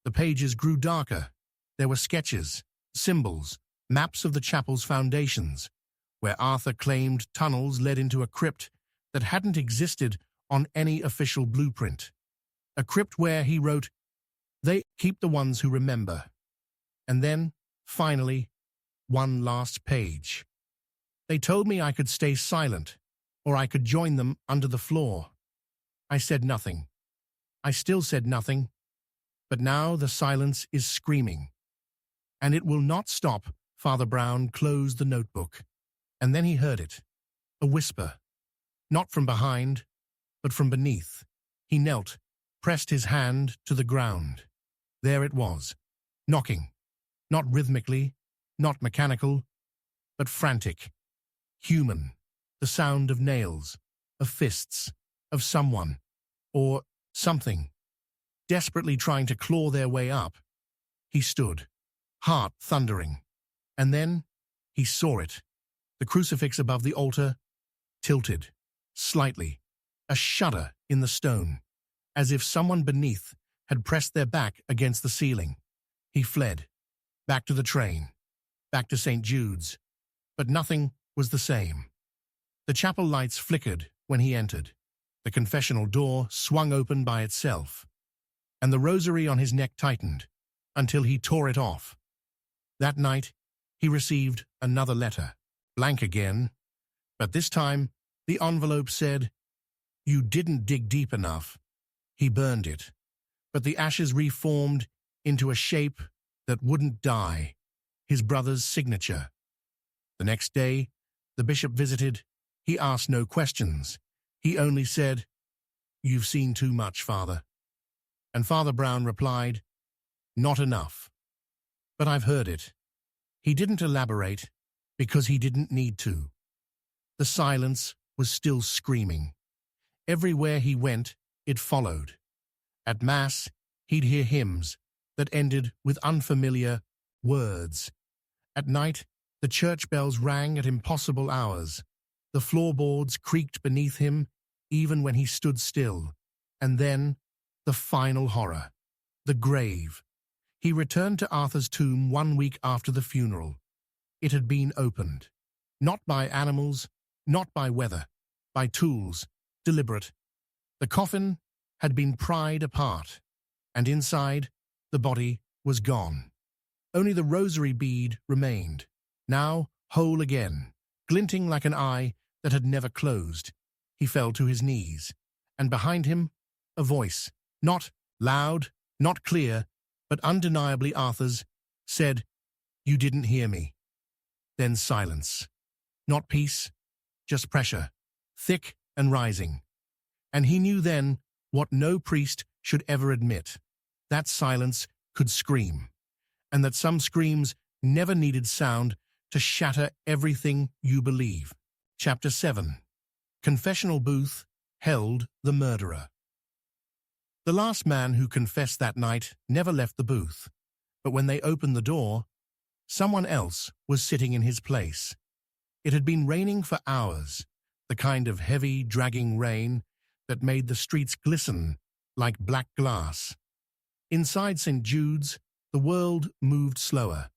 The pages grew darker. There were sketches, symbols, maps of the chapel's foundations, where Arthur claimed tunnels led into a crypt that hadn't existed on any official blueprint. A crypt where, he wrote, "They keep the ones who remember." And then, finally, one last page. "They told me I could stay silent, or I could join them under the floor." I said nothing. I still said nothing, but now the silence is screaming. And it will not stop. Father Brown closed the notebook, and then he heard it, a whisper, not from behind, but from beneath. He knelt, pressed his hand to the ground. There it was, knocking, not rhythmically, not mechanical, but frantic, human, the sound of nails, of fists, of someone, or something. desperately trying to claw their way up. He stood, heart thundering, and then he saw it. The crucifix above the altar tilted, slightly, a shudder in the stone, as if someone beneath had pressed their back against the ceiling. He fled, back to the train, back to St. Jude's, but nothing was the same. The chapel lights flickered when he entered. The confessional door swung open by itself, and the rosary on his neck tightened until he tore it off. That night, he received another letter, blank again, but this time the envelope said, "You didn't dig deep enough." He burned it, but the ashes reformed into a shape that wouldn't die, his brother's signature. The next day, the bishop visited. He asked no questions. He only said, "You've seen too much, Father." And Father Brown replied, "Not enough. But I've heard it." He didn't elaborate because he didn't need to. The silence was still screaming. Everywhere he went, it followed. At Mass, he'd hear hymns that ended with unfamiliar words. At night, the church bells rang at impossible hours. The floorboards creaked beneath him even when he stood still. And then, the final horror, the grave. He returned to Arthur's tomb 1 week after the funeral. It had been opened. Not by animals, not by weather, by tools, deliberate. The coffin had been pried apart, and inside, the body was gone. Only the rosary bead remained, now whole again, glinting like an eye that had never closed. He fell to his knees, and behind him, a voice, not loud, not clear, but undeniably Arthur's, said, "You didn't hear me." Then silence. Not peace, just pressure, thick and rising. And he knew then what no priest should ever admit, that silence could scream, and that some screams never needed sound to shatter everything you believe. Chapter 7. Confessional booth held the murderer. The last man who confessed that night never left the booth, but when they opened the door, someone else was sitting in his place. It had been raining for hours, the kind of heavy, dragging rain that made the streets glisten like black glass. Inside St. Jude's, the world moved slower.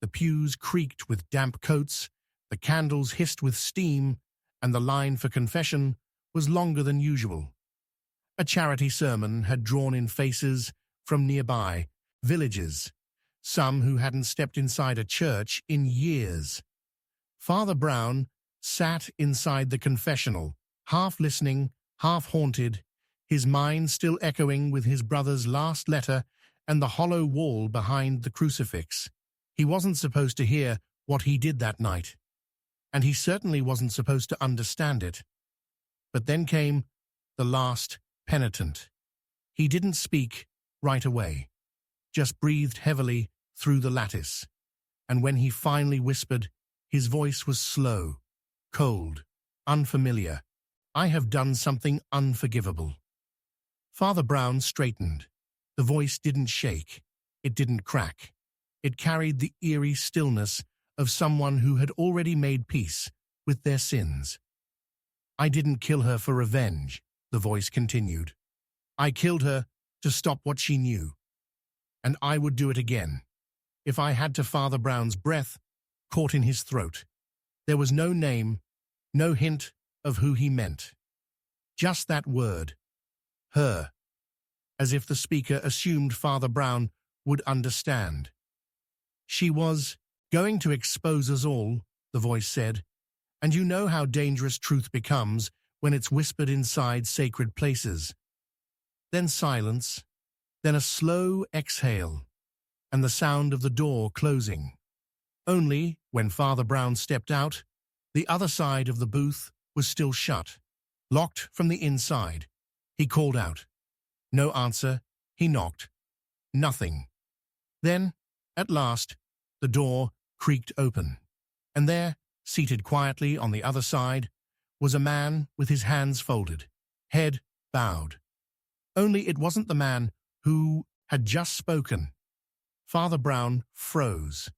The pews creaked with damp coats, the candles hissed with steam, and the line for confession was longer than usual. A charity sermon had drawn in faces from nearby villages, some who hadn't stepped inside a church in years. Father Brown sat inside the confessional, half listening, half haunted, his mind still echoing with his brother's last letter and the hollow wall behind the crucifix. He wasn't supposed to hear what he did that night, and he certainly wasn't supposed to understand it. But then came the last penitent. He didn't speak right away, just breathed heavily through the lattice, and when he finally whispered, his voice was slow, cold, unfamiliar. "I have done something unforgivable." Father Brown straightened. The voice didn't shake. It didn't crack. It carried the eerie stillness of someone who had already made peace with their sins. "I didn't kill her for revenge," the voice continued. "I killed her to stop what she knew. And I would do it again, if I had to." Father Brown's breath caught in his throat. There was no name, no hint of who he meant. Just that word, her, as if the speaker assumed Father Brown would understand. "She was going to expose us all," the voice said, "and you know how dangerous truth becomes when it's whispered inside sacred places." Then silence, then a slow exhale, and the sound of the door closing. Only, when Father Brown stepped out, the other side of the booth was still shut, locked from the inside. He called out. No answer. He knocked. Nothing. Then, at last, the door creaked open, and there, seated quietly on the other side, was a man with his hands folded, head bowed. Only it wasn't the man who had just spoken. Father Brown froze.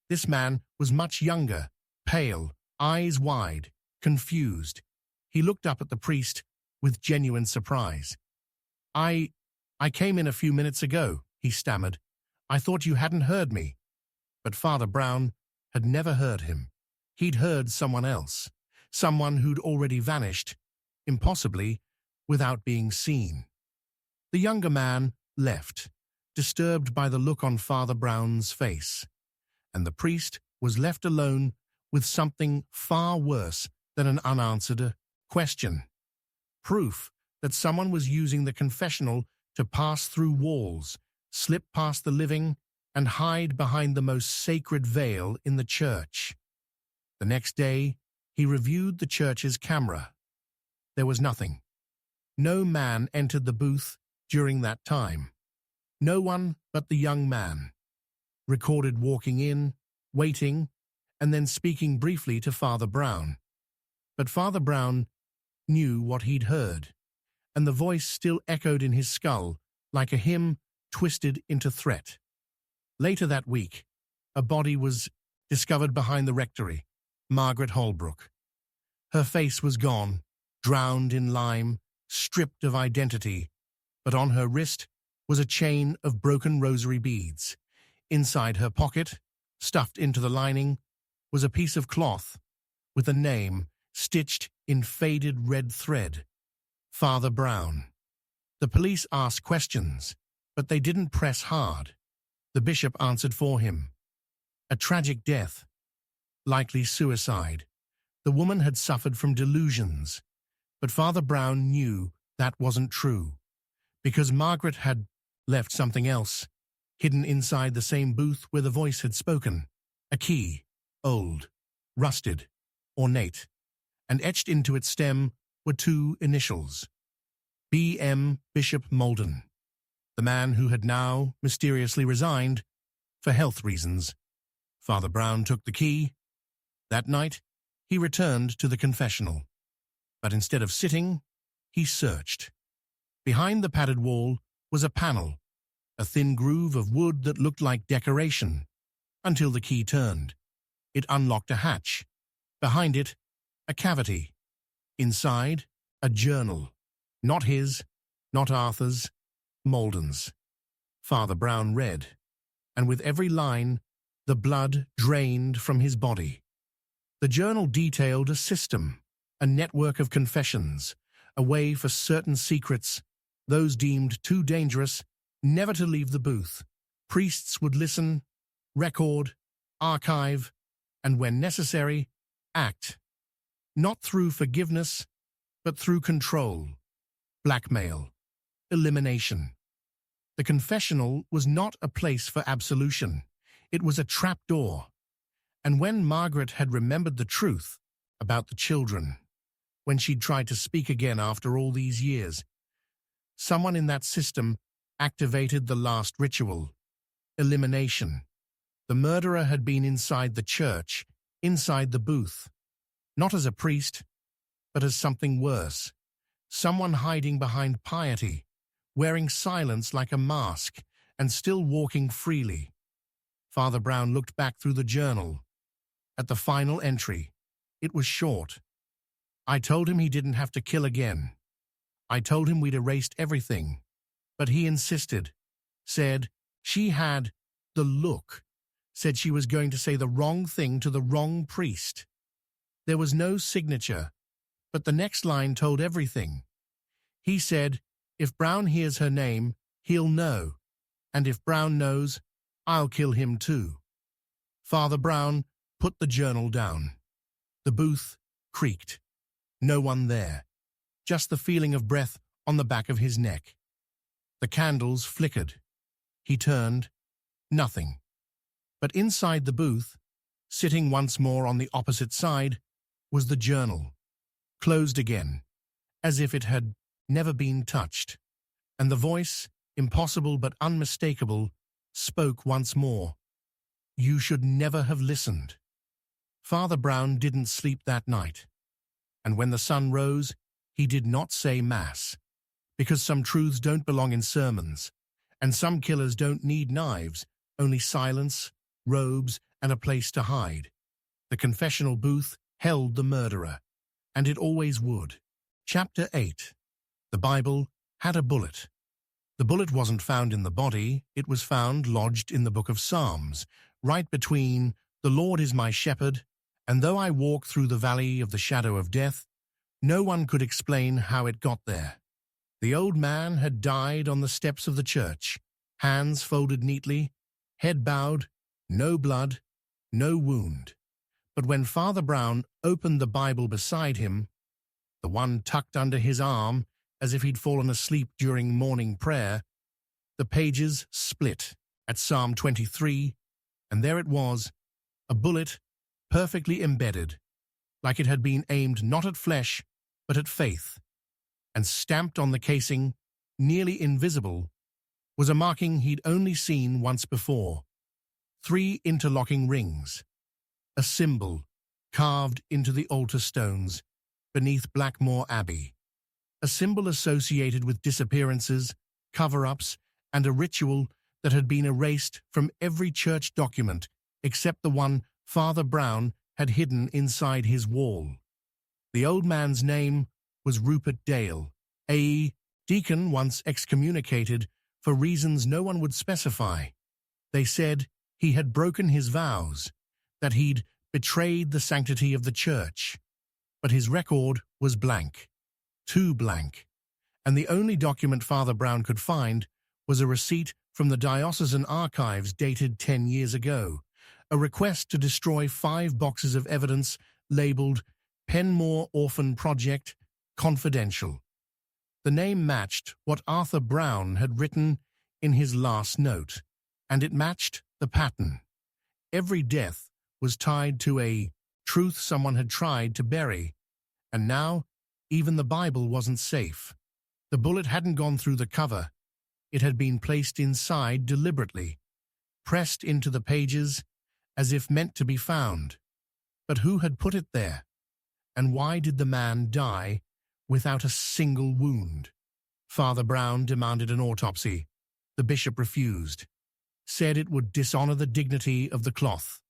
This man was much younger, pale, eyes wide, confused. He looked up at the priest with genuine surprise. I came in a few minutes ago," he stammered. "I thought you hadn't heard me." But Father Brown had never heard him. He'd heard someone else, someone who'd already vanished, impossibly, without being seen. The younger man left, disturbed by the look on Father Brown's face, and the priest was left alone with something far worse than an unanswered question. Proof that someone was using the confessional to pass through walls, slip past the living, and hide behind the most sacred veil in the church. The next day, he reviewed the church's camera. There was nothing. No man entered the booth during that time. No one but the young man, recorded walking in, waiting, and then speaking briefly to Father Brown. But Father Brown knew what he'd heard, and the voice still echoed in his skull like a hymn twisted into threat. Later that week, a body was discovered behind the rectory, Margaret Holbrook. Her face was gone, drowned in lime, stripped of identity, but on her wrist was a chain of broken rosary beads. Inside her pocket, stuffed into the lining, was a piece of cloth with a name stitched in faded red thread. Father Brown. The police asked questions, but they didn't press hard. The bishop answered for him. A tragic death. Likely suicide. The woman had suffered from delusions. But Father Brown knew that wasn't true, because Margaret had left something else, hidden inside the same booth where the voice had spoken. A key, old, rusted, ornate, and etched into its stem were two initials. B.M. Bishop Molden, the man who had now mysteriously resigned for health reasons. Father Brown took the key. That night, he returned to the confessional. But instead of sitting, he searched. Behind the padded wall was a panel, a thin groove of wood that looked like decoration, until the key turned. It unlocked a hatch. Behind it, a cavity. Inside, a journal. Not his, not Arthur's, Molden's. Father Brown read, and with every line, the blood drained from his body. The journal detailed a system, a network of confessions, a way for certain secrets, those deemed too dangerous, never to leave the booth. Priests would listen, record, archive, and when necessary, act. Not through forgiveness, but through control, blackmail, elimination. The confessional was not a place for absolution. It was a trapdoor. And when Margaret had remembered the truth about the children, when she'd tried to speak again after all these years, someone in that system activated the last ritual, elimination. The murderer had been inside the church, inside the booth, not as a priest, but as something worse. Someone hiding behind piety, wearing silence like a mask, and still walking freely. Father Brown looked back through the journal. At the final entry, it was short. "I told him he didn't have to kill again. I told him we'd erased everything. But he insisted. Said she had the look. Said she was going to say the wrong thing to the wrong priest." There was no signature, but the next line told everything. He said, "If Brown hears her name, he'll know. And if Brown knows, I'll kill him too." Father Brown put the journal down. The booth creaked. No one there. Just the feeling of breath on the back of his neck. The candles flickered. He turned. Nothing. But inside the booth, sitting once more on the opposite side, was the journal. Closed again, as if it had never been touched. And the voice, impossible but unmistakable, spoke once more. "You should never have listened." Father Brown didn't sleep that night. And when the sun rose, he did not say Mass, because some truths don't belong in sermons, And some killers don't need knives, only silence, robes, and a place to hide. The confessional booth held the murderer, and it always would. Chapter 8. The Bible had a bullet. The bullet wasn't found in the body, it was found lodged in the book of Psalms, right between "The Lord is my shepherd," and "Though I walk through the valley of the shadow of death," no one could explain how it got there. The old man had died on the steps of the church, hands folded neatly, head bowed, no blood, no wound. But when Father Brown opened the Bible beside him, the one tucked under his arm as if he'd fallen asleep during morning prayer, the pages split at Psalm 23, and there it was, a bullet perfectly embedded, like it had been aimed not at flesh, but at faith. And stamped on the casing, nearly invisible, was a marking he'd only seen once before. 3 interlocking rings, a symbol carved into the altar stones beneath Blackmore Abbey, a symbol associated with disappearances, cover-ups, and a ritual that had been erased from every church document except the one Father Brown had hidden inside his wall. The old man's name was Rupert Dale, a deacon once excommunicated for reasons no one would specify. They said he had broken his vows, that he'd betrayed the sanctity of the church. But his record was blank, too blank, and the only document Father Brown could find was a receipt from the diocesan archives dated 10 years ago, a request to destroy 5 boxes of evidence labeled Penmore Orphan Project, Confidential. The name matched what Arthur Brown had written in his last note, and it matched the pattern. Every death was tied to a truth someone had tried to bury, and now even the Bible wasn't safe. The bullet hadn't gone through the cover. It had been placed inside deliberately, pressed into the pages as if meant to be found. But who had put it there? And why did the man die without a single wound? Father Brown demanded an autopsy. The bishop refused, said it would dishonor the dignity of the cloth.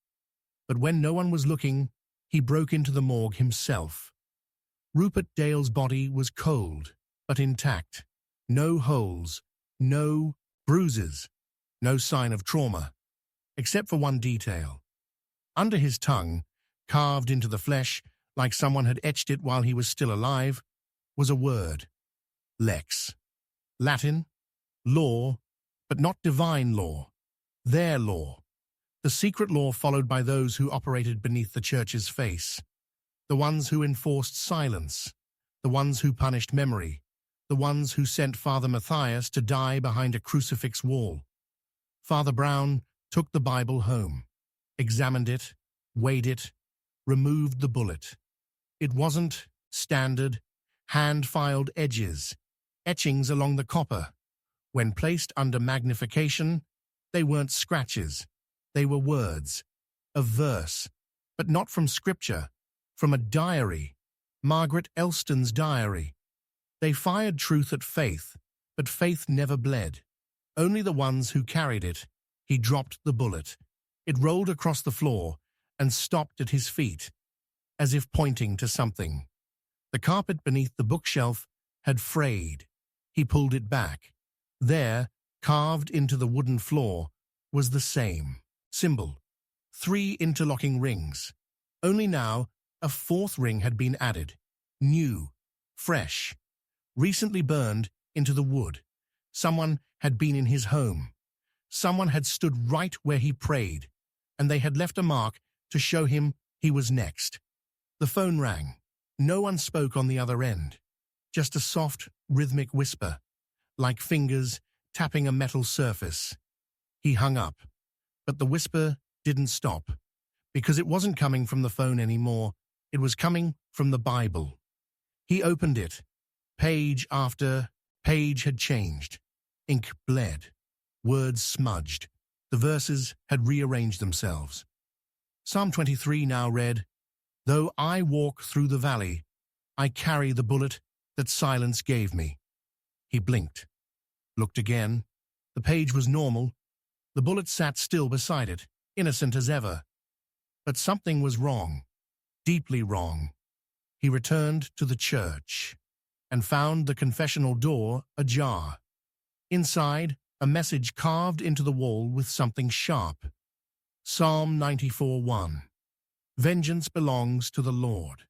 But when no one was looking, he broke into the morgue himself. Rupert Dale's body was cold, but intact. No holes, no bruises, no sign of trauma, except for one detail. Under his tongue, carved into the flesh like someone had etched it while he was still alive, was a word. Lex. Latin, law, but not divine law. Their law. The secret law followed by those who operated beneath the church's face. The ones who enforced silence. The ones who punished memory. The ones who sent Father Matthias to die behind a crucifix wall. Father Brown took the Bible home, examined it, weighed it, removed the bullet. It wasn't standard, hand-filed edges, etchings along the copper. When placed under magnification, they weren't scratches. They were words, a verse, but not from scripture, from a diary, Margaret Elston's diary. They fired truth at faith, but faith never bled. Only the ones who carried it. He dropped the bullet. It rolled across the floor and stopped at his feet, as if pointing to something. The carpet beneath the bookshelf had frayed. He pulled it back. There, carved into the wooden floor, was the same symbol. 3 interlocking rings. Only now, a 4th ring had been added. New, fresh, recently burned into the wood. Someone had been in his home. Someone had stood right where he prayed, and they had left a mark to show him he was next. The phone rang. No one spoke on the other end. Just a soft, rhythmic whisper, like fingers tapping a metal surface. He hung up, but the whisper didn't stop, because it wasn't coming from the phone anymore. It was coming from the Bible. He opened it. Page after page had changed. Ink bled. Words smudged. The verses had rearranged themselves. Psalm 23 now read, "Though I walk through the valley, I carry the bullet that silence gave me." He blinked, looked again. The page was normal. The bullet sat still beside it, innocent as ever. But something was wrong, deeply wrong. He returned to the church and found the confessional door ajar. Inside, a message carved into the wall with something sharp. Psalm 94:1. Vengeance belongs to the Lord.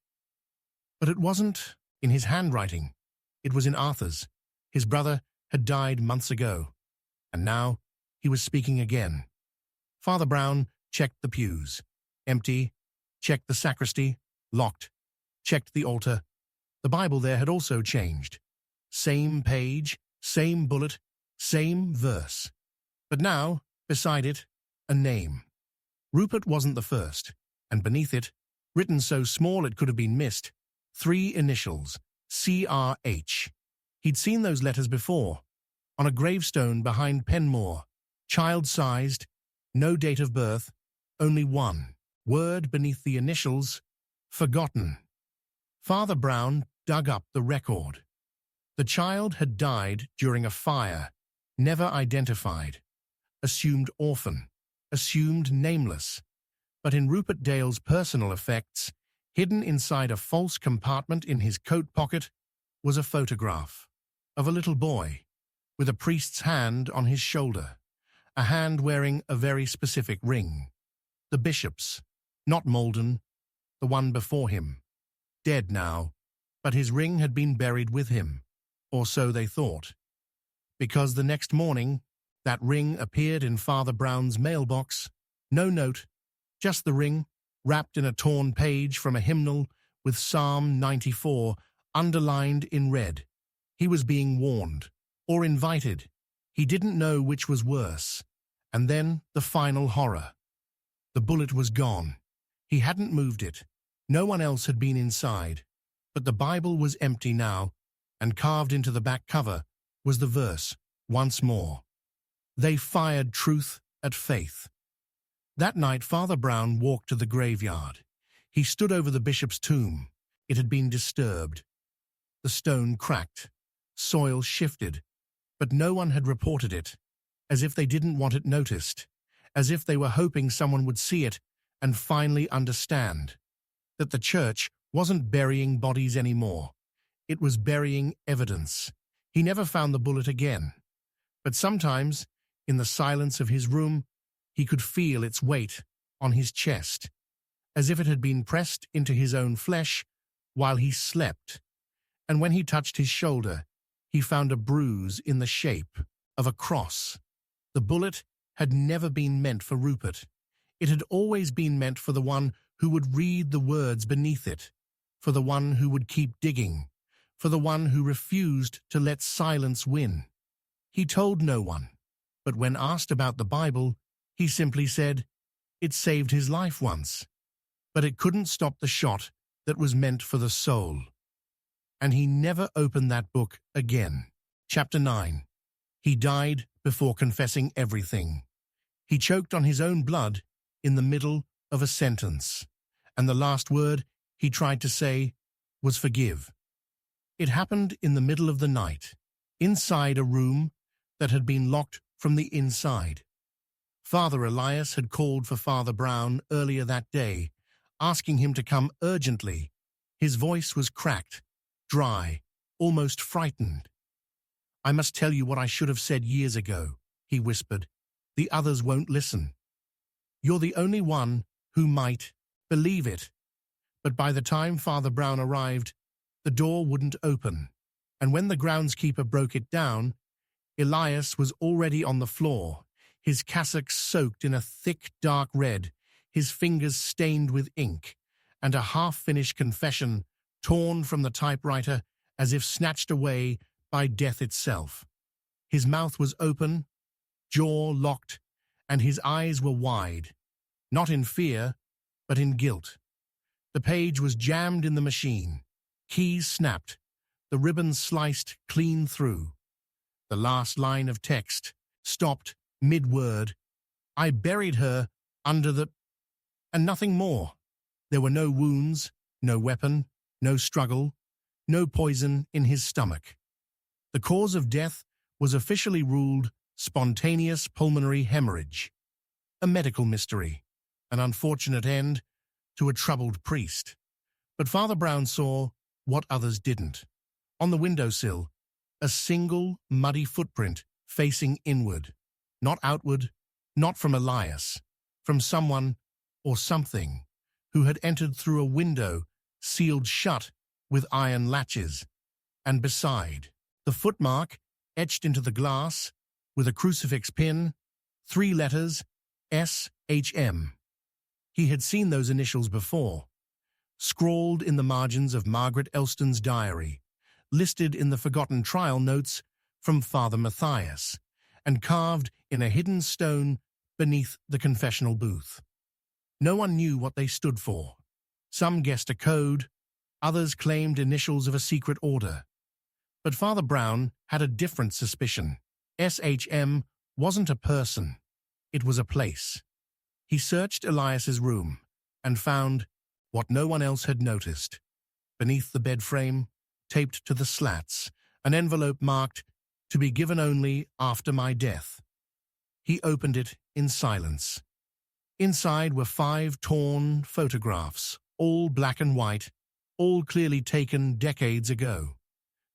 But it wasn't in his handwriting. It was in Arthur's. His brother had died months ago, and now he was speaking again. Father Brown checked the pews. Empty. Checked the sacristy. Locked. Checked the altar. The Bible there had also changed. Same page, same bullet, same verse. But now, beside it, a name. Rupert wasn't the first, and beneath it, written so small it could have been missed, 3 initials, CRH. He'd seen those letters before, on a gravestone behind Penmore, child-sized, no date of birth, only one word beneath the initials, forgotten. Father Brown dug up the record. The child had died during a fire, never identified, assumed orphan, assumed nameless. But in Rupert Dale's personal effects, hidden inside a false compartment in his coat pocket, was a photograph of a little boy with a priest's hand on his shoulder, a hand wearing a very specific ring. The bishop's, not Molden, the one before him. Dead now, but his ring had been buried with him, or so they thought. Because the next morning, that ring appeared in Father Brown's mailbox. No note, just the ring, wrapped in a torn page from a hymnal with Psalm 94 underlined in red. He was being warned, or invited. He didn't know which was worse. And then the final horror. The bullet was gone. He hadn't moved it. No one else had been inside. But the Bible was empty now, and carved into the back cover was the verse, once more. They fired truth at faith. That night, Father Brown walked to the graveyard. He stood over the bishop's tomb. It had been disturbed. The stone cracked. Soil shifted. But no one had reported it, as if they didn't want it noticed, as if they were hoping someone would see it and finally understand that the church wasn't burying bodies anymore. It was burying evidence. He never found the bullet again. But sometimes, in the silence of his room, he could feel its weight on his chest, as if it had been pressed into his own flesh while he slept. And when he touched his shoulder, he found a bruise in the shape of a cross. The bullet had never been meant for Rupert. It had always been meant for the one who would read the words beneath it, for the one who would keep digging, for the one who refused to let silence win. He told no one, but when asked about the Bible, he simply said, it saved his life once, but it couldn't stop the shot that was meant for the soul. And he never opened that book again. Chapter 9. He died before confessing everything. He choked on his own blood in the middle of a sentence, and the last word he tried to say was forgive. It happened in the middle of the night, inside a room that had been locked from the inside. Father Elias had called for Father Brown earlier that day, asking him to come urgently. His voice was cracked, dry, almost frightened. I must tell you what I should have said years ago, he whispered. The others won't listen. You're the only one who might believe it. But by the time Father Brown arrived, the door wouldn't open, and when the groundskeeper broke it down, Elias was already on the floor, his cassock soaked in a thick dark red, his fingers stained with ink, and a half-finished confession torn from the typewriter as if snatched away by death itself. His mouth was open, jaw locked, and his eyes were wide, not in fear, but in guilt. The page was jammed in the machine. Keys snapped. The ribbon sliced clean through. The last line of text stopped mid-word. I buried her under the... and nothing more. There were no wounds, no weapon, no struggle, no poison in his stomach. The cause of death was officially ruled spontaneous pulmonary hemorrhage. A medical mystery, an unfortunate end to a troubled priest. But Father Brown saw what others didn't. On the windowsill, a single muddy footprint facing inward, not outward, not from Elias, from someone or something who had entered through a window sealed shut with iron latches. And beside, the footmark etched into the glass with a crucifix pin, 3 letters, S.H.M. He had seen those initials before, scrawled in the margins of Margaret Elston's diary, listed in the forgotten trial notes from Father Matthias, and carved in a hidden stone beneath the confessional booth. No one knew what they stood for. Some guessed a code, others claimed initials of a secret order. But Father Brown had a different suspicion. S.H.M. wasn't a person, it was a place. He searched Elias's room and found what no one else had noticed. Beneath the bed frame, taped to the slats, an envelope marked, "To be given only after my death." He opened it in silence. Inside were 5 torn photographs, all black and white, all clearly taken decades ago.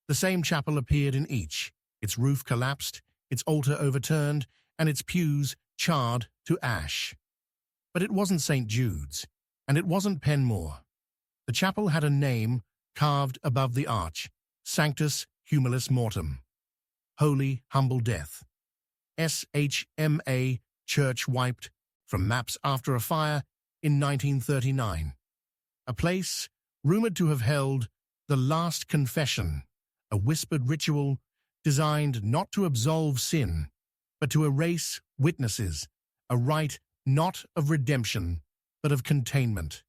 The same chapel appeared in each, its roof collapsed, its altar overturned, and its pews charred to ash. But it wasn't St. Jude's, and it wasn't Penmore. The chapel had a name carved above the arch, Sanctus Humilis Mortem, Holy Humble Death. SHMA, church wiped from maps after a fire in 1939. A place rumored to have held the last confession, a whispered ritual designed not to absolve sin, but to erase witnesses, a rite not of redemption, but of containment.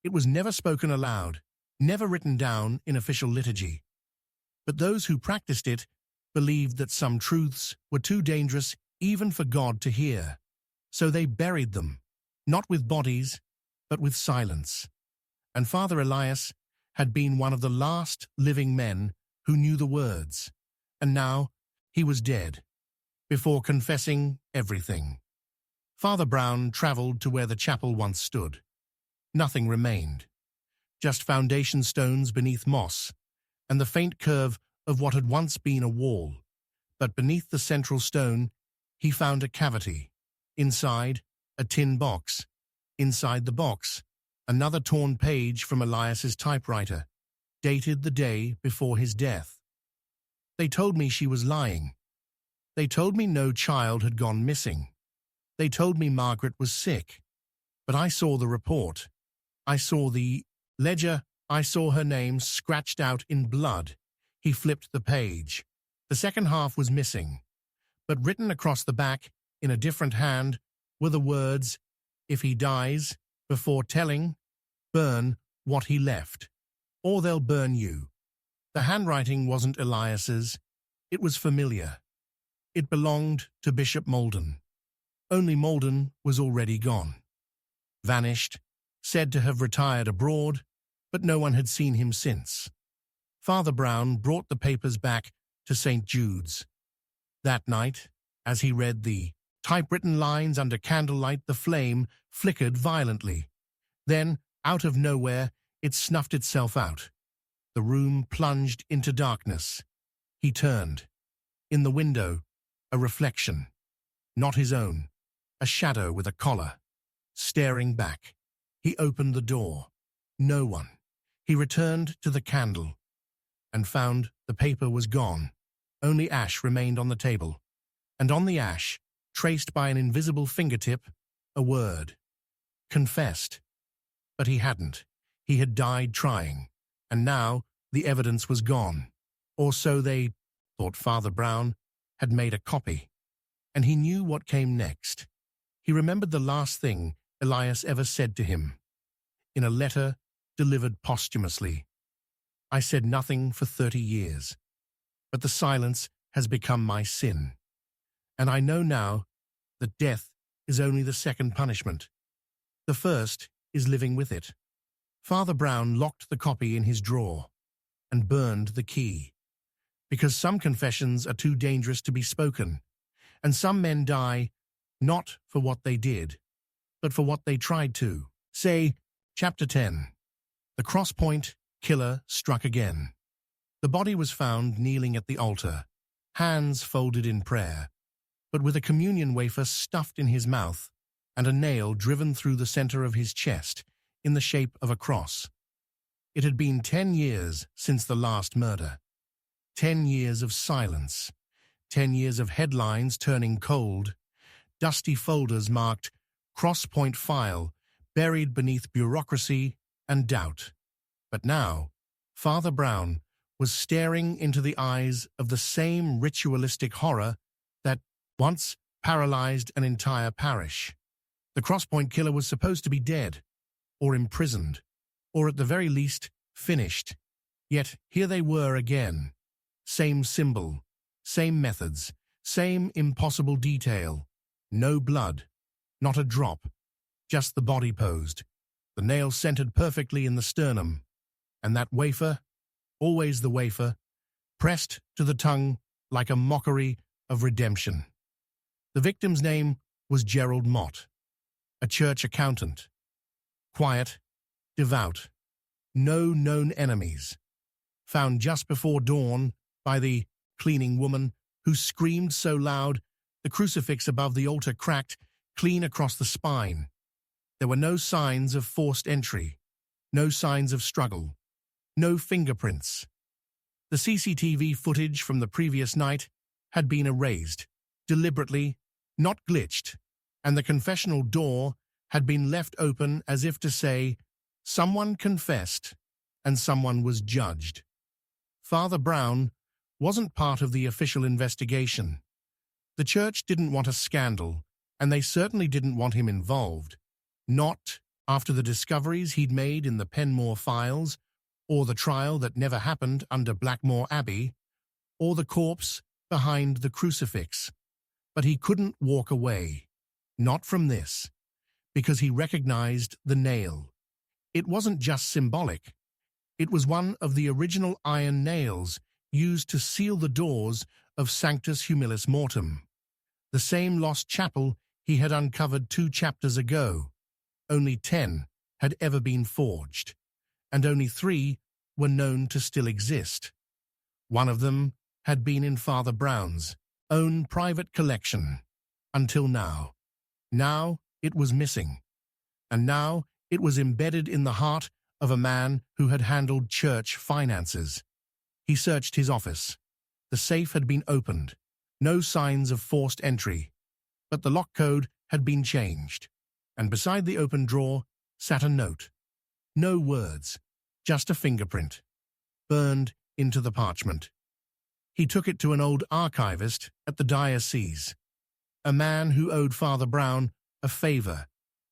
It was never spoken aloud, never written down in official liturgy. But those who practiced it believed that some truths were too dangerous even for God to hear. So they buried them, not with bodies, but with silence. And Father Elias had been one of the last living men who knew the words, and now he was dead, before confessing everything. Father Brown traveled to where the chapel once stood. Nothing remained, just foundation stones beneath moss, and the faint curve of what had once been a wall. But beneath the central stone, he found a cavity. Inside, a tin box. Inside the box, another torn page from Elias's typewriter, dated the day before his death. They told me she was lying. They told me no child had gone missing. They told me Margaret was sick. But I saw the report. I saw the ledger. I saw her name scratched out in blood. He flipped the page. The second half was missing. But written across the back, in a different hand, were the words, "If he dies, before telling, burn what he left, or they'll burn you." The handwriting wasn't Elias's. It was familiar. It belonged to Bishop Molden. Only Molden was already gone. Vanished, said to have retired abroad, but no one had seen him since. Father Brown brought the papers back to St. Jude's. That night, as he read the typewritten lines under candlelight, the flame flickered violently. Then, out of nowhere, it snuffed itself out. The room plunged into darkness. He turned. In the window, a reflection. Not his own. A shadow with a collar. Staring back. He opened the door. No one. He returned to the candle and found the paper was gone. Only ash remained on the table. And on the ash, traced by an invisible fingertip, a word. Confessed. But he hadn't. He had died trying. And now the evidence was gone. Or so they thought. Father Brown had made a copy. And he knew what came next. He remembered the last thing Elias ever said to him. In a letter delivered posthumously. "I said nothing for 30 years. But the silence has become my sin. And I know now that death is only the second punishment. The first is living with it." Father Brown locked the copy in his drawer and burned the key. Because some confessions are too dangerous to be spoken, And some men die not for what they did, but for what they tried to. Say, Chapter 10. The crosspoint killer struck again. The body was found kneeling at the altar, hands folded in prayer, but with a communion wafer stuffed in his mouth and a nail driven through the center of his chest in the shape of a cross. It had been 10 years since the last murder. 10 years of silence. 10 years of headlines turning cold. Dusty folders marked crosspoint file buried beneath bureaucracy and doubt. But now, Father Brown was staring into the eyes of the same ritualistic horror that once paralyzed an entire parish. The crosspoint killer was supposed to be dead, or imprisoned, or at the very least, finished. Yet here they were again. Same symbol, same methods, same impossible detail. No blood, not a drop, just the body posed, the nail centered perfectly in the sternum, and that wafer, always the wafer, pressed to the tongue like a mockery of redemption. The victim's name was Gerald Mott, a church accountant. Quiet, devout, no known enemies. Found just before dawn by the cleaning woman who screamed so loud the crucifix above the altar cracked clean across the spine. There were no signs of forced entry, no signs of struggle, no fingerprints. The CCTV footage from the previous night had been erased, deliberately, not glitched, and the confessional door had been left open as if to say, someone confessed and someone was judged. Father Brown wasn't part of the official investigation. The church didn't want a scandal, and they certainly didn't want him involved. Not after the discoveries he'd made in the Penmore files, or the trial that never happened under Blackmore Abbey, or the corpse behind the crucifix. But he couldn't walk away. Not from this, because he recognized the nail. It wasn't just symbolic. It was one of the original iron nails used to seal the doors of Sanctus Humilis Mortem, the same lost chapel he had uncovered 2 chapters ago. Only 10 had ever been forged, and only 3 were known to still exist. One of them had been in Father Brown's own private collection, until now. Now it was missing, and now it was embedded in the heart of a man who had handled church finances. He searched his office. The safe had been opened, no signs of forced entry, but the lock code had been changed, and beside the open drawer sat a note. No words, just a fingerprint, burned into the parchment. He took it to an old archivist at the diocese, a man who owed Father Brown a favor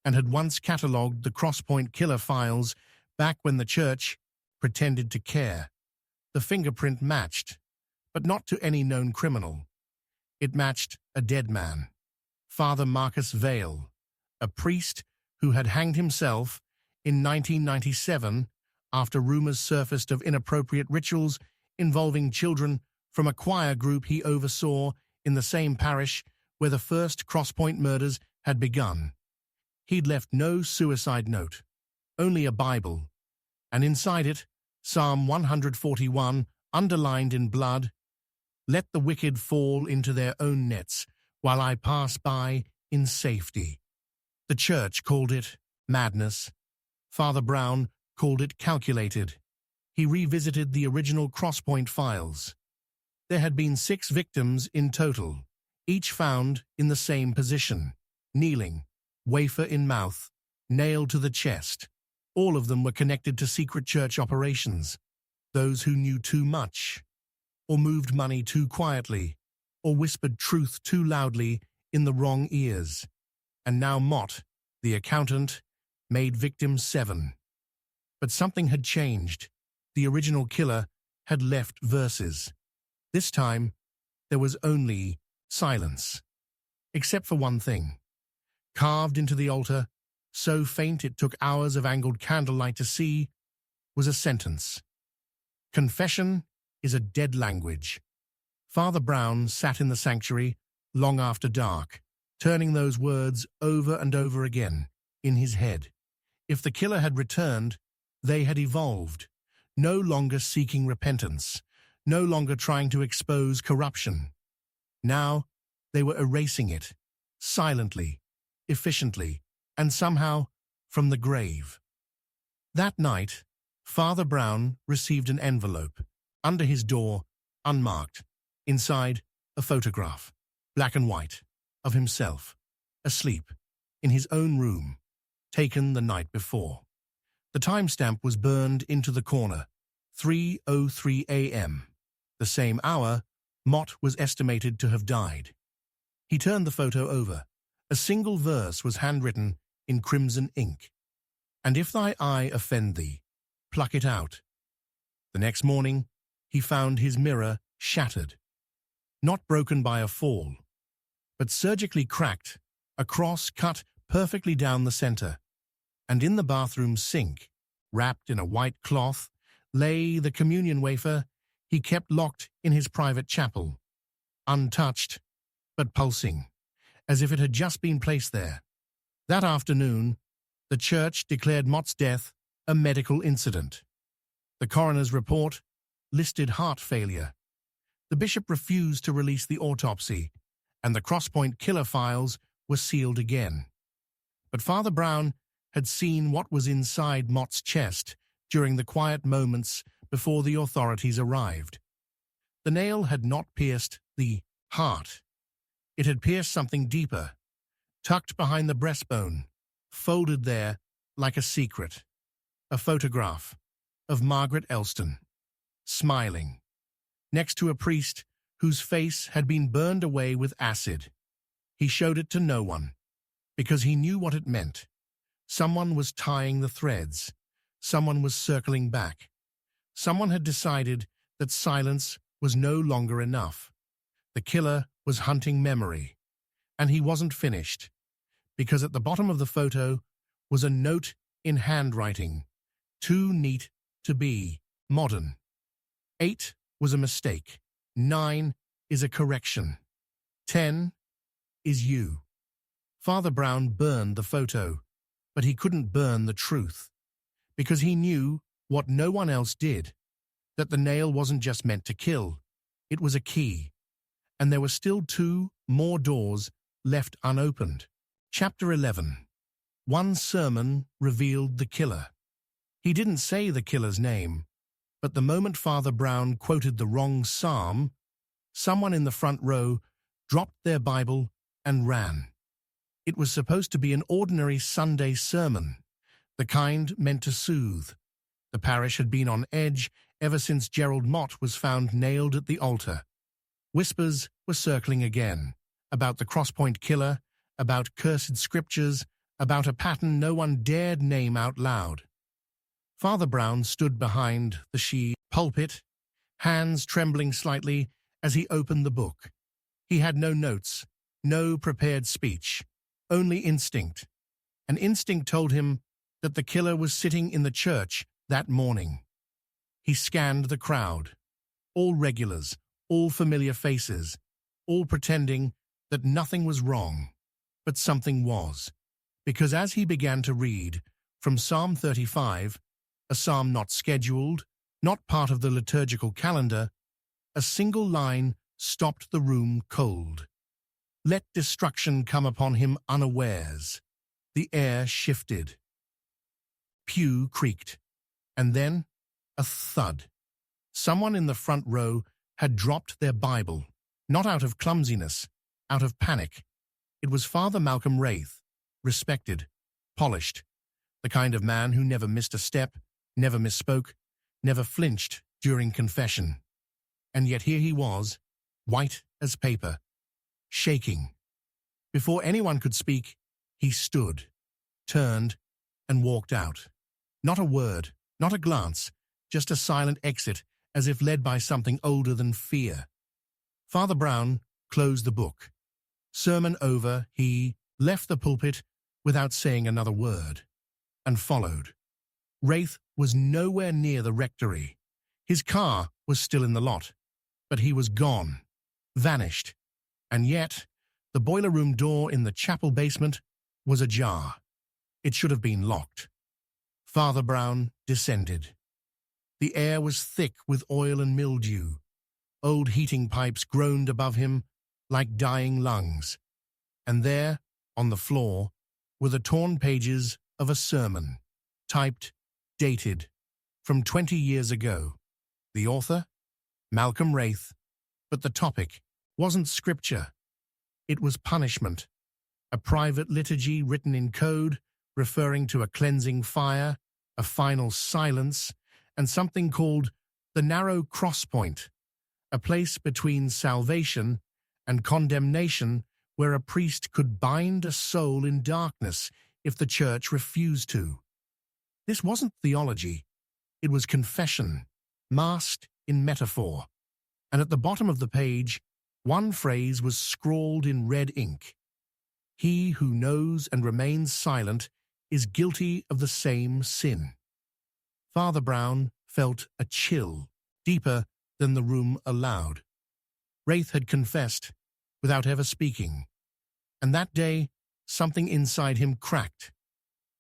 and had once catalogued the crosspoint killer files back when the church pretended to care. The fingerprint matched, but not to any known criminal. It matched a dead man, Father Marcus Vale, a priest who had hanged himself in 1997 after rumors surfaced of inappropriate rituals involving children from a choir group he oversaw in the same parish where the first crosspoint murders had begun. He'd left no suicide note, only a Bible, and inside it, Psalm 141, underlined in blood, "Let the wicked fall into their own nets, while I pass by in safety." The church called it madness. Father Brown called it calculated. He revisited the original crosspoint files. There had been 6 victims in total, each found in the same position, kneeling, wafer in mouth, nailed to the chest. All of them were connected to secret church operations. Those who knew too much, or moved money too quietly, or whispered truth too loudly in the wrong ears. And now Mott, the accountant, made victim 7. But something had changed. The original killer had left verses. This time, there was only silence. Except for one thing. Carved into the altar, so faint it took hours of angled candlelight to see, was a sentence. Confession is a dead language. Father Brown sat in the sanctuary, long after dark, turning those words over and over again in his head. If the killer had returned, they had evolved, no longer seeking repentance, no longer trying to expose corruption. Now, they were erasing it, silently, efficiently, and somehow from the grave. That night, Father Brown received an envelope, under his door, unmarked. Inside, a photograph, black and white, of himself, asleep, in his own room, taken the night before. The timestamp was burned into the corner, 3:03 a.m., the same hour Mott was estimated to have died. He turned the photo over. A single verse was handwritten in crimson ink. "And if thy eye offend thee, pluck it out." The next morning, he found his mirror shattered, not broken by a fall, but surgically cracked, a cross cut perfectly down the center. And in the bathroom sink, wrapped in a white cloth, lay the communion wafer he kept locked in his private chapel, untouched, but pulsing, as if it had just been placed there. That afternoon, the church declared Mott's death a medical incident. The coroner's report listed heart failure. The bishop refused to release the autopsy, and the Crosspoint killer files were sealed again. But Father Brown had seen what was inside Mott's chest during the quiet moments before the authorities arrived. The nail had not pierced the heart. It had pierced something deeper, tucked behind the breastbone, folded there like a secret. A photograph of Margaret Elston, smiling, next to a priest whose face had been burned away with acid. He showed it to no one, because he knew what it meant. Someone was tying the threads. Someone was circling back. Someone had decided that silence was no longer enough. The killer was hunting memory, and he wasn't finished, because at the bottom of the photo was a note in handwriting, too neat to be modern. 8 was a mistake. 9 is a correction. 10 is you. Father Brown burned the photo, but he couldn't burn the truth, because he knew what no one else did, that the nail wasn't just meant to kill, it was a key, and there were still 2 more doors left unopened. Chapter 11. One sermon revealed the killer. He didn't say the killer's name, but the moment Father Brown quoted the wrong psalm, someone in the front row dropped their Bible and ran. It was supposed to be an ordinary Sunday sermon, the kind meant to soothe. The parish had been on edge ever since Gerald Mott was found nailed at the altar. Whispers were circling again, about the Crosspoint killer, about cursed scriptures, about a pattern no one dared name out loud. Father Brown stood behind the pulpit, hands trembling slightly as he opened the book. He had no notes, no prepared speech, only instinct. An instinct told him that the killer was sitting in the church that morning. He scanned the crowd, all regulars, all familiar faces, all pretending that nothing was wrong, but something was. Because as he began to read from Psalm 35, a psalm not scheduled, not part of the liturgical calendar, a single line stopped the room cold. Let destruction come upon him unawares. The air shifted. Pew creaked, and then a thud. Someone in the front row had dropped their Bible, not out of clumsiness, out of panic. It was Father Malcolm Wraith, respected, polished, the kind of man who never missed a step, never misspoke, never flinched during confession. And yet here he was, white as paper, shaking. Before anyone could speak, he stood, turned, and walked out. Not a word, not a glance, just a silent exit, as if led by something older than fear. Father Brown closed the book. Sermon over, he left the pulpit without saying another word, and followed. Wraith was nowhere near the rectory. His car was still in the lot, but he was gone, vanished. And yet, The boiler room door in the chapel basement was ajar. It should have been locked. Father Brown descended. The air was thick with oil and mildew. Old heating pipes groaned above him like dying lungs. And there, on the floor, were the torn pages of a sermon, typed, dated, from 20 years ago. The author? Malcolm Wraith. But the topic wasn't scripture. It was punishment, a private liturgy written in code, referring to a cleansing fire, a final silence, and something called the narrow cross point, a place between salvation and condemnation where a priest could bind a soul in darkness if the church refused to. This wasn't theology. It was confession, masked in metaphor. And at the bottom of the page, one phrase was scrawled in red ink. He who knows and remains silent is guilty of the same sin. Father Brown felt a chill, deeper than the room allowed. Wraith had confessed, without ever speaking. And that day, something inside him cracked.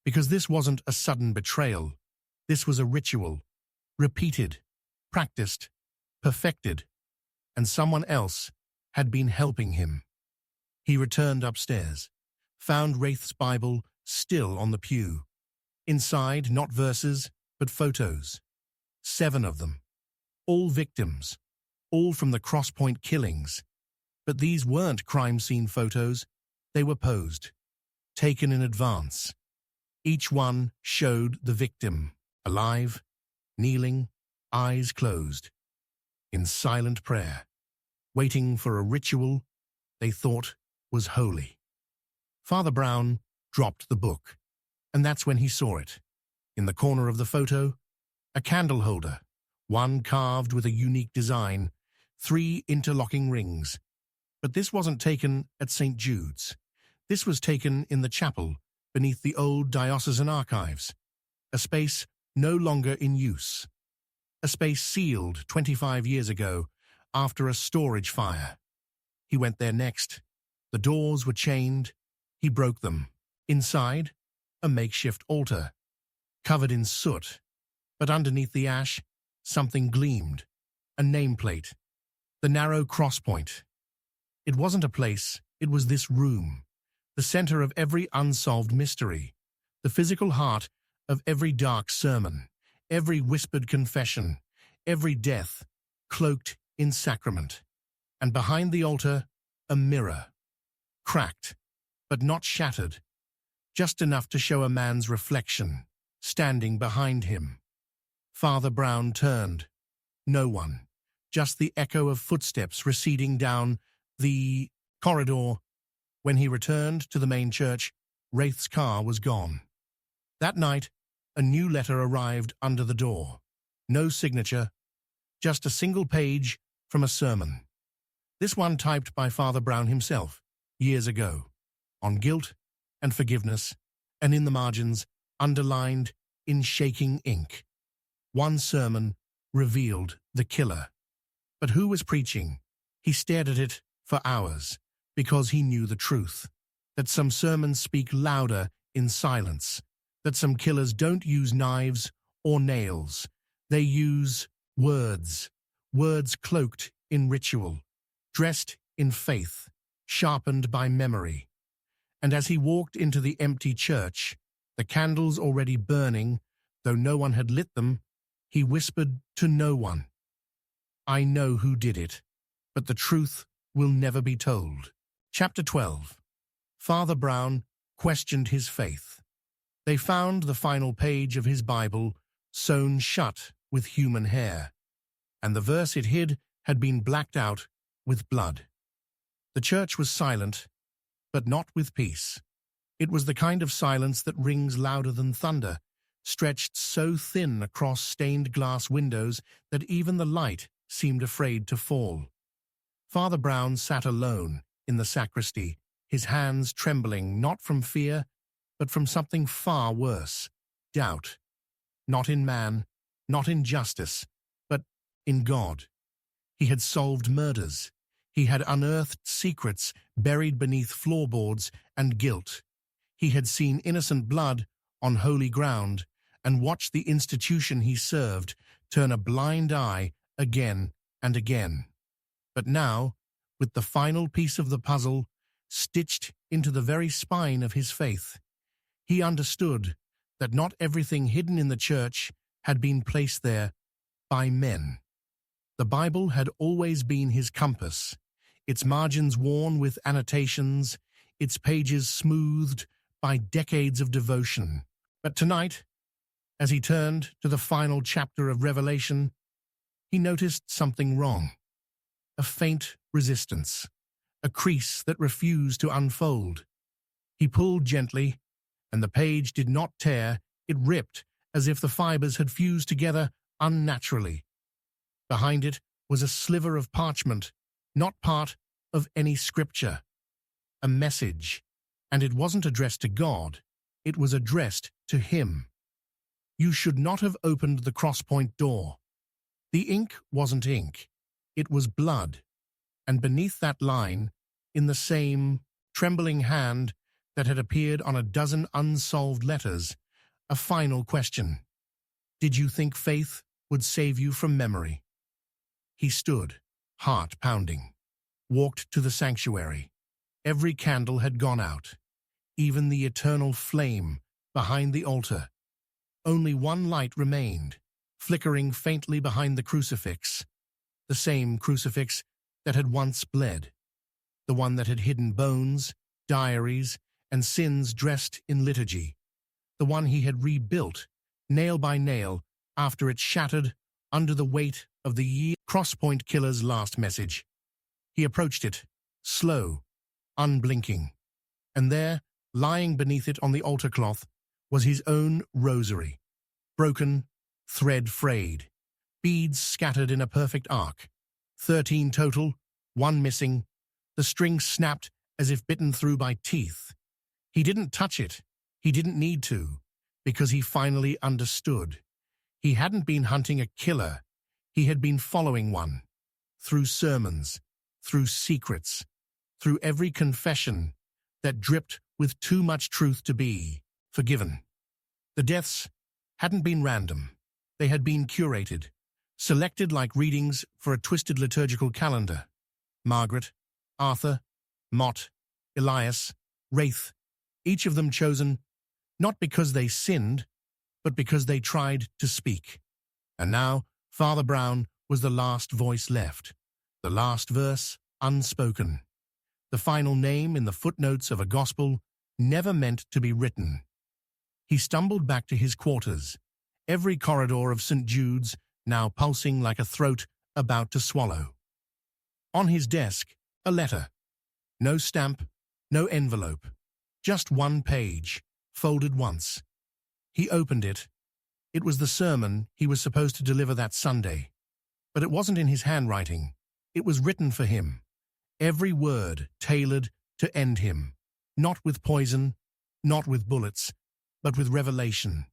Because this wasn't a sudden betrayal. This was a ritual, repeated, practiced, perfected, and someone else had been helping him. He returned upstairs, found Wraith's Bible still on the pew. Inside, not verses, but photos. 7 of them. All victims, all from the Crosspoint killings. But these weren't crime scene photos. They were posed, taken in advance. Each one showed the victim, alive, kneeling, eyes closed, in silent prayer, waiting for a ritual they thought was holy. Father Brown dropped the book, and that's when he saw it. In the corner of the photo, a candle holder, one carved with a unique design, 3 interlocking rings. But this wasn't taken at St. Jude's. This was taken in the chapel, beneath the old diocesan archives, a space no longer in use, a space sealed 25 years ago after a storage fire. He went there next. The doors were chained. He broke them. Inside, a makeshift altar, covered in soot, but underneath the ash, something gleamed, a nameplate, the narrow cross point. It wasn't a place, it was this room, the center of every unsolved mystery, the physical heart of every dark sermon, every whispered confession, every death cloaked in sacrament. And behind the altar, a mirror, cracked, but not shattered, just enough to show a man's reflection, standing behind him. Father Brown turned. No one, just the echo of footsteps receding down the corridor. When he returned to the main church, Wraith's car was gone. That night, a new letter arrived under the door. No signature, just a single page from a sermon. This one typed by Father Brown himself, years ago, on guilt and forgiveness, and in the margins, underlined in shaking ink. One sermon revealed the killer. But who was preaching? He stared at it for hours, because he knew the truth, that some sermons speak louder in silence, that some killers don't use knives or nails. They use words, words cloaked in ritual, dressed in faith, sharpened by memory. And as he walked into the empty church, the candles already burning, though no one had lit them, he whispered to no one, "I know who did it, but the truth will never be told." Chapter 12. Father Brown questioned his faith. They found the final page of his Bible sewn shut with human hair, and the verse it hid had been blacked out with blood. The church was silent, but not with peace. It was the kind of silence that rings louder than thunder, stretched so thin across stained glass windows that even the light seemed afraid to fall. Father Brown sat alone in the sacristy, his hands trembling not from fear, but from something far worse, doubt. Not in man, not in justice, but in God. He had solved murders. He had unearthed secrets buried beneath floorboards and guilt. He had seen innocent blood on holy ground and watched the institution he served turn a blind eye again and again. But now, with the final piece of the puzzle stitched into the very spine of his faith, he understood that not everything hidden in the church had been placed there by men. The Bible had always been his compass, its margins worn with annotations, its pages smoothed by decades of devotion. But tonight, as he turned to the final chapter of Revelation, he noticed something wrong. A faint resistance, a crease that refused to unfold. He pulled gently, and the page did not tear, it ripped as if the fibers had fused together unnaturally. Behind it was a sliver of parchment, not part of any scripture. A message, and it wasn't addressed to God, it was addressed to him. You should not have opened the crosspoint door. The ink wasn't ink, it was blood, and beneath that line, in the same trembling hand that had appeared on a dozen unsolved letters, a final question. Did you think faith would save you from memory? He stood, heart pounding, walked to the sanctuary. Every candle had gone out, even the eternal flame behind the altar. Only one light remained, flickering faintly behind the crucifix, the same crucifix that had once bled, the one that had hidden bones, diaries, and sins dressed in liturgy, the one he had rebuilt, nail by nail, after it shattered under the weight of the Crosspoint killer's last message. He approached it, slow, unblinking, and there, lying beneath it on the altar cloth, was his own rosary, broken, thread frayed, beads scattered in a perfect arc. 13 total, 1 missing. The string snapped as if bitten through by teeth. He didn't touch it. He didn't need to, because he finally understood. He hadn't been hunting a killer. He had been following one. Through sermons, through secrets, through every confession that dripped with too much truth to be forgiven. The deaths hadn't been random. They had been curated, selected like readings for a twisted liturgical calendar. Margaret, Arthur, Mott, Elias, Wraith, each of them chosen not because they sinned, but because they tried to speak. And now, Father Brown was the last voice left, the last verse unspoken, the final name in the footnotes of a gospel never meant to be written. He stumbled back to his quarters, every corridor of St. Jude's now pulsing like a throat about to swallow. On his desk, a letter. No stamp, no envelope, just one page, folded once. He opened it. It was the sermon he was supposed to deliver that Sunday. But it wasn't in his handwriting. It was written for him. Every word tailored to end him. Not with poison, not with bullets, but with revelation.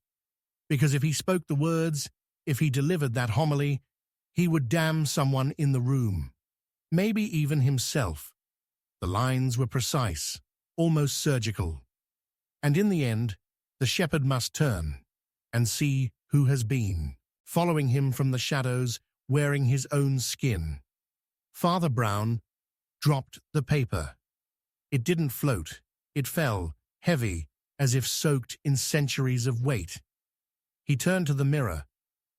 Because if he spoke the words, if he delivered that homily, he would damn someone in the room. Maybe even himself. The lines were precise, almost surgical. And in the end, the shepherd must turn and see who has been, following him from the shadows, wearing his own skin. Father Brown dropped the paper. It didn't float. It fell, heavy, as if soaked in centuries of weight. He turned to the mirror,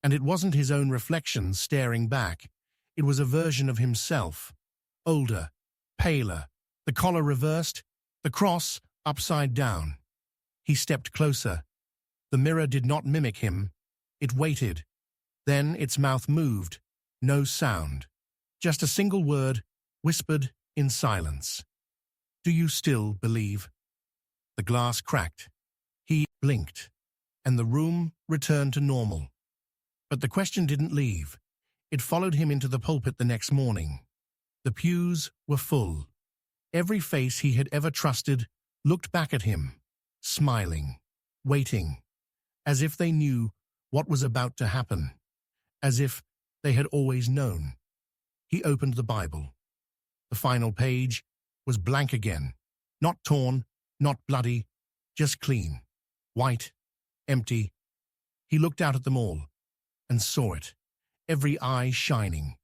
and it wasn't his own reflection staring back. It was a version of himself, older, paler, the collar reversed, the cross upside down. He stepped closer. The mirror did not mimic him. It waited. Then its mouth moved. No sound. Just a single word, whispered in silence. Do you still believe? The glass cracked. He blinked, and the room returned to normal. But the question didn't leave. It followed him into the pulpit the next morning. The pews were full. Every face he had ever trusted looked back at him, smiling, waiting, as if they knew what was about to happen, as if they had always known. He opened the Bible. The final page was blank again. Not torn, not bloody, just clean. White, empty. He looked out at them all and saw it. Every eye shining,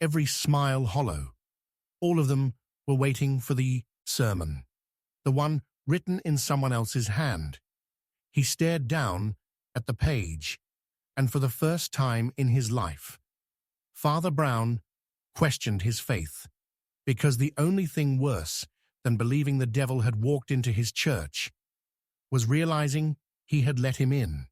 every smile hollow. All of them were waiting for the sermon, the one written in someone else's hand. He stared down at the page, and for the first time in his life, Father Brown questioned his faith, because the only thing worse than believing the devil had walked into his church was realizing he had let him in.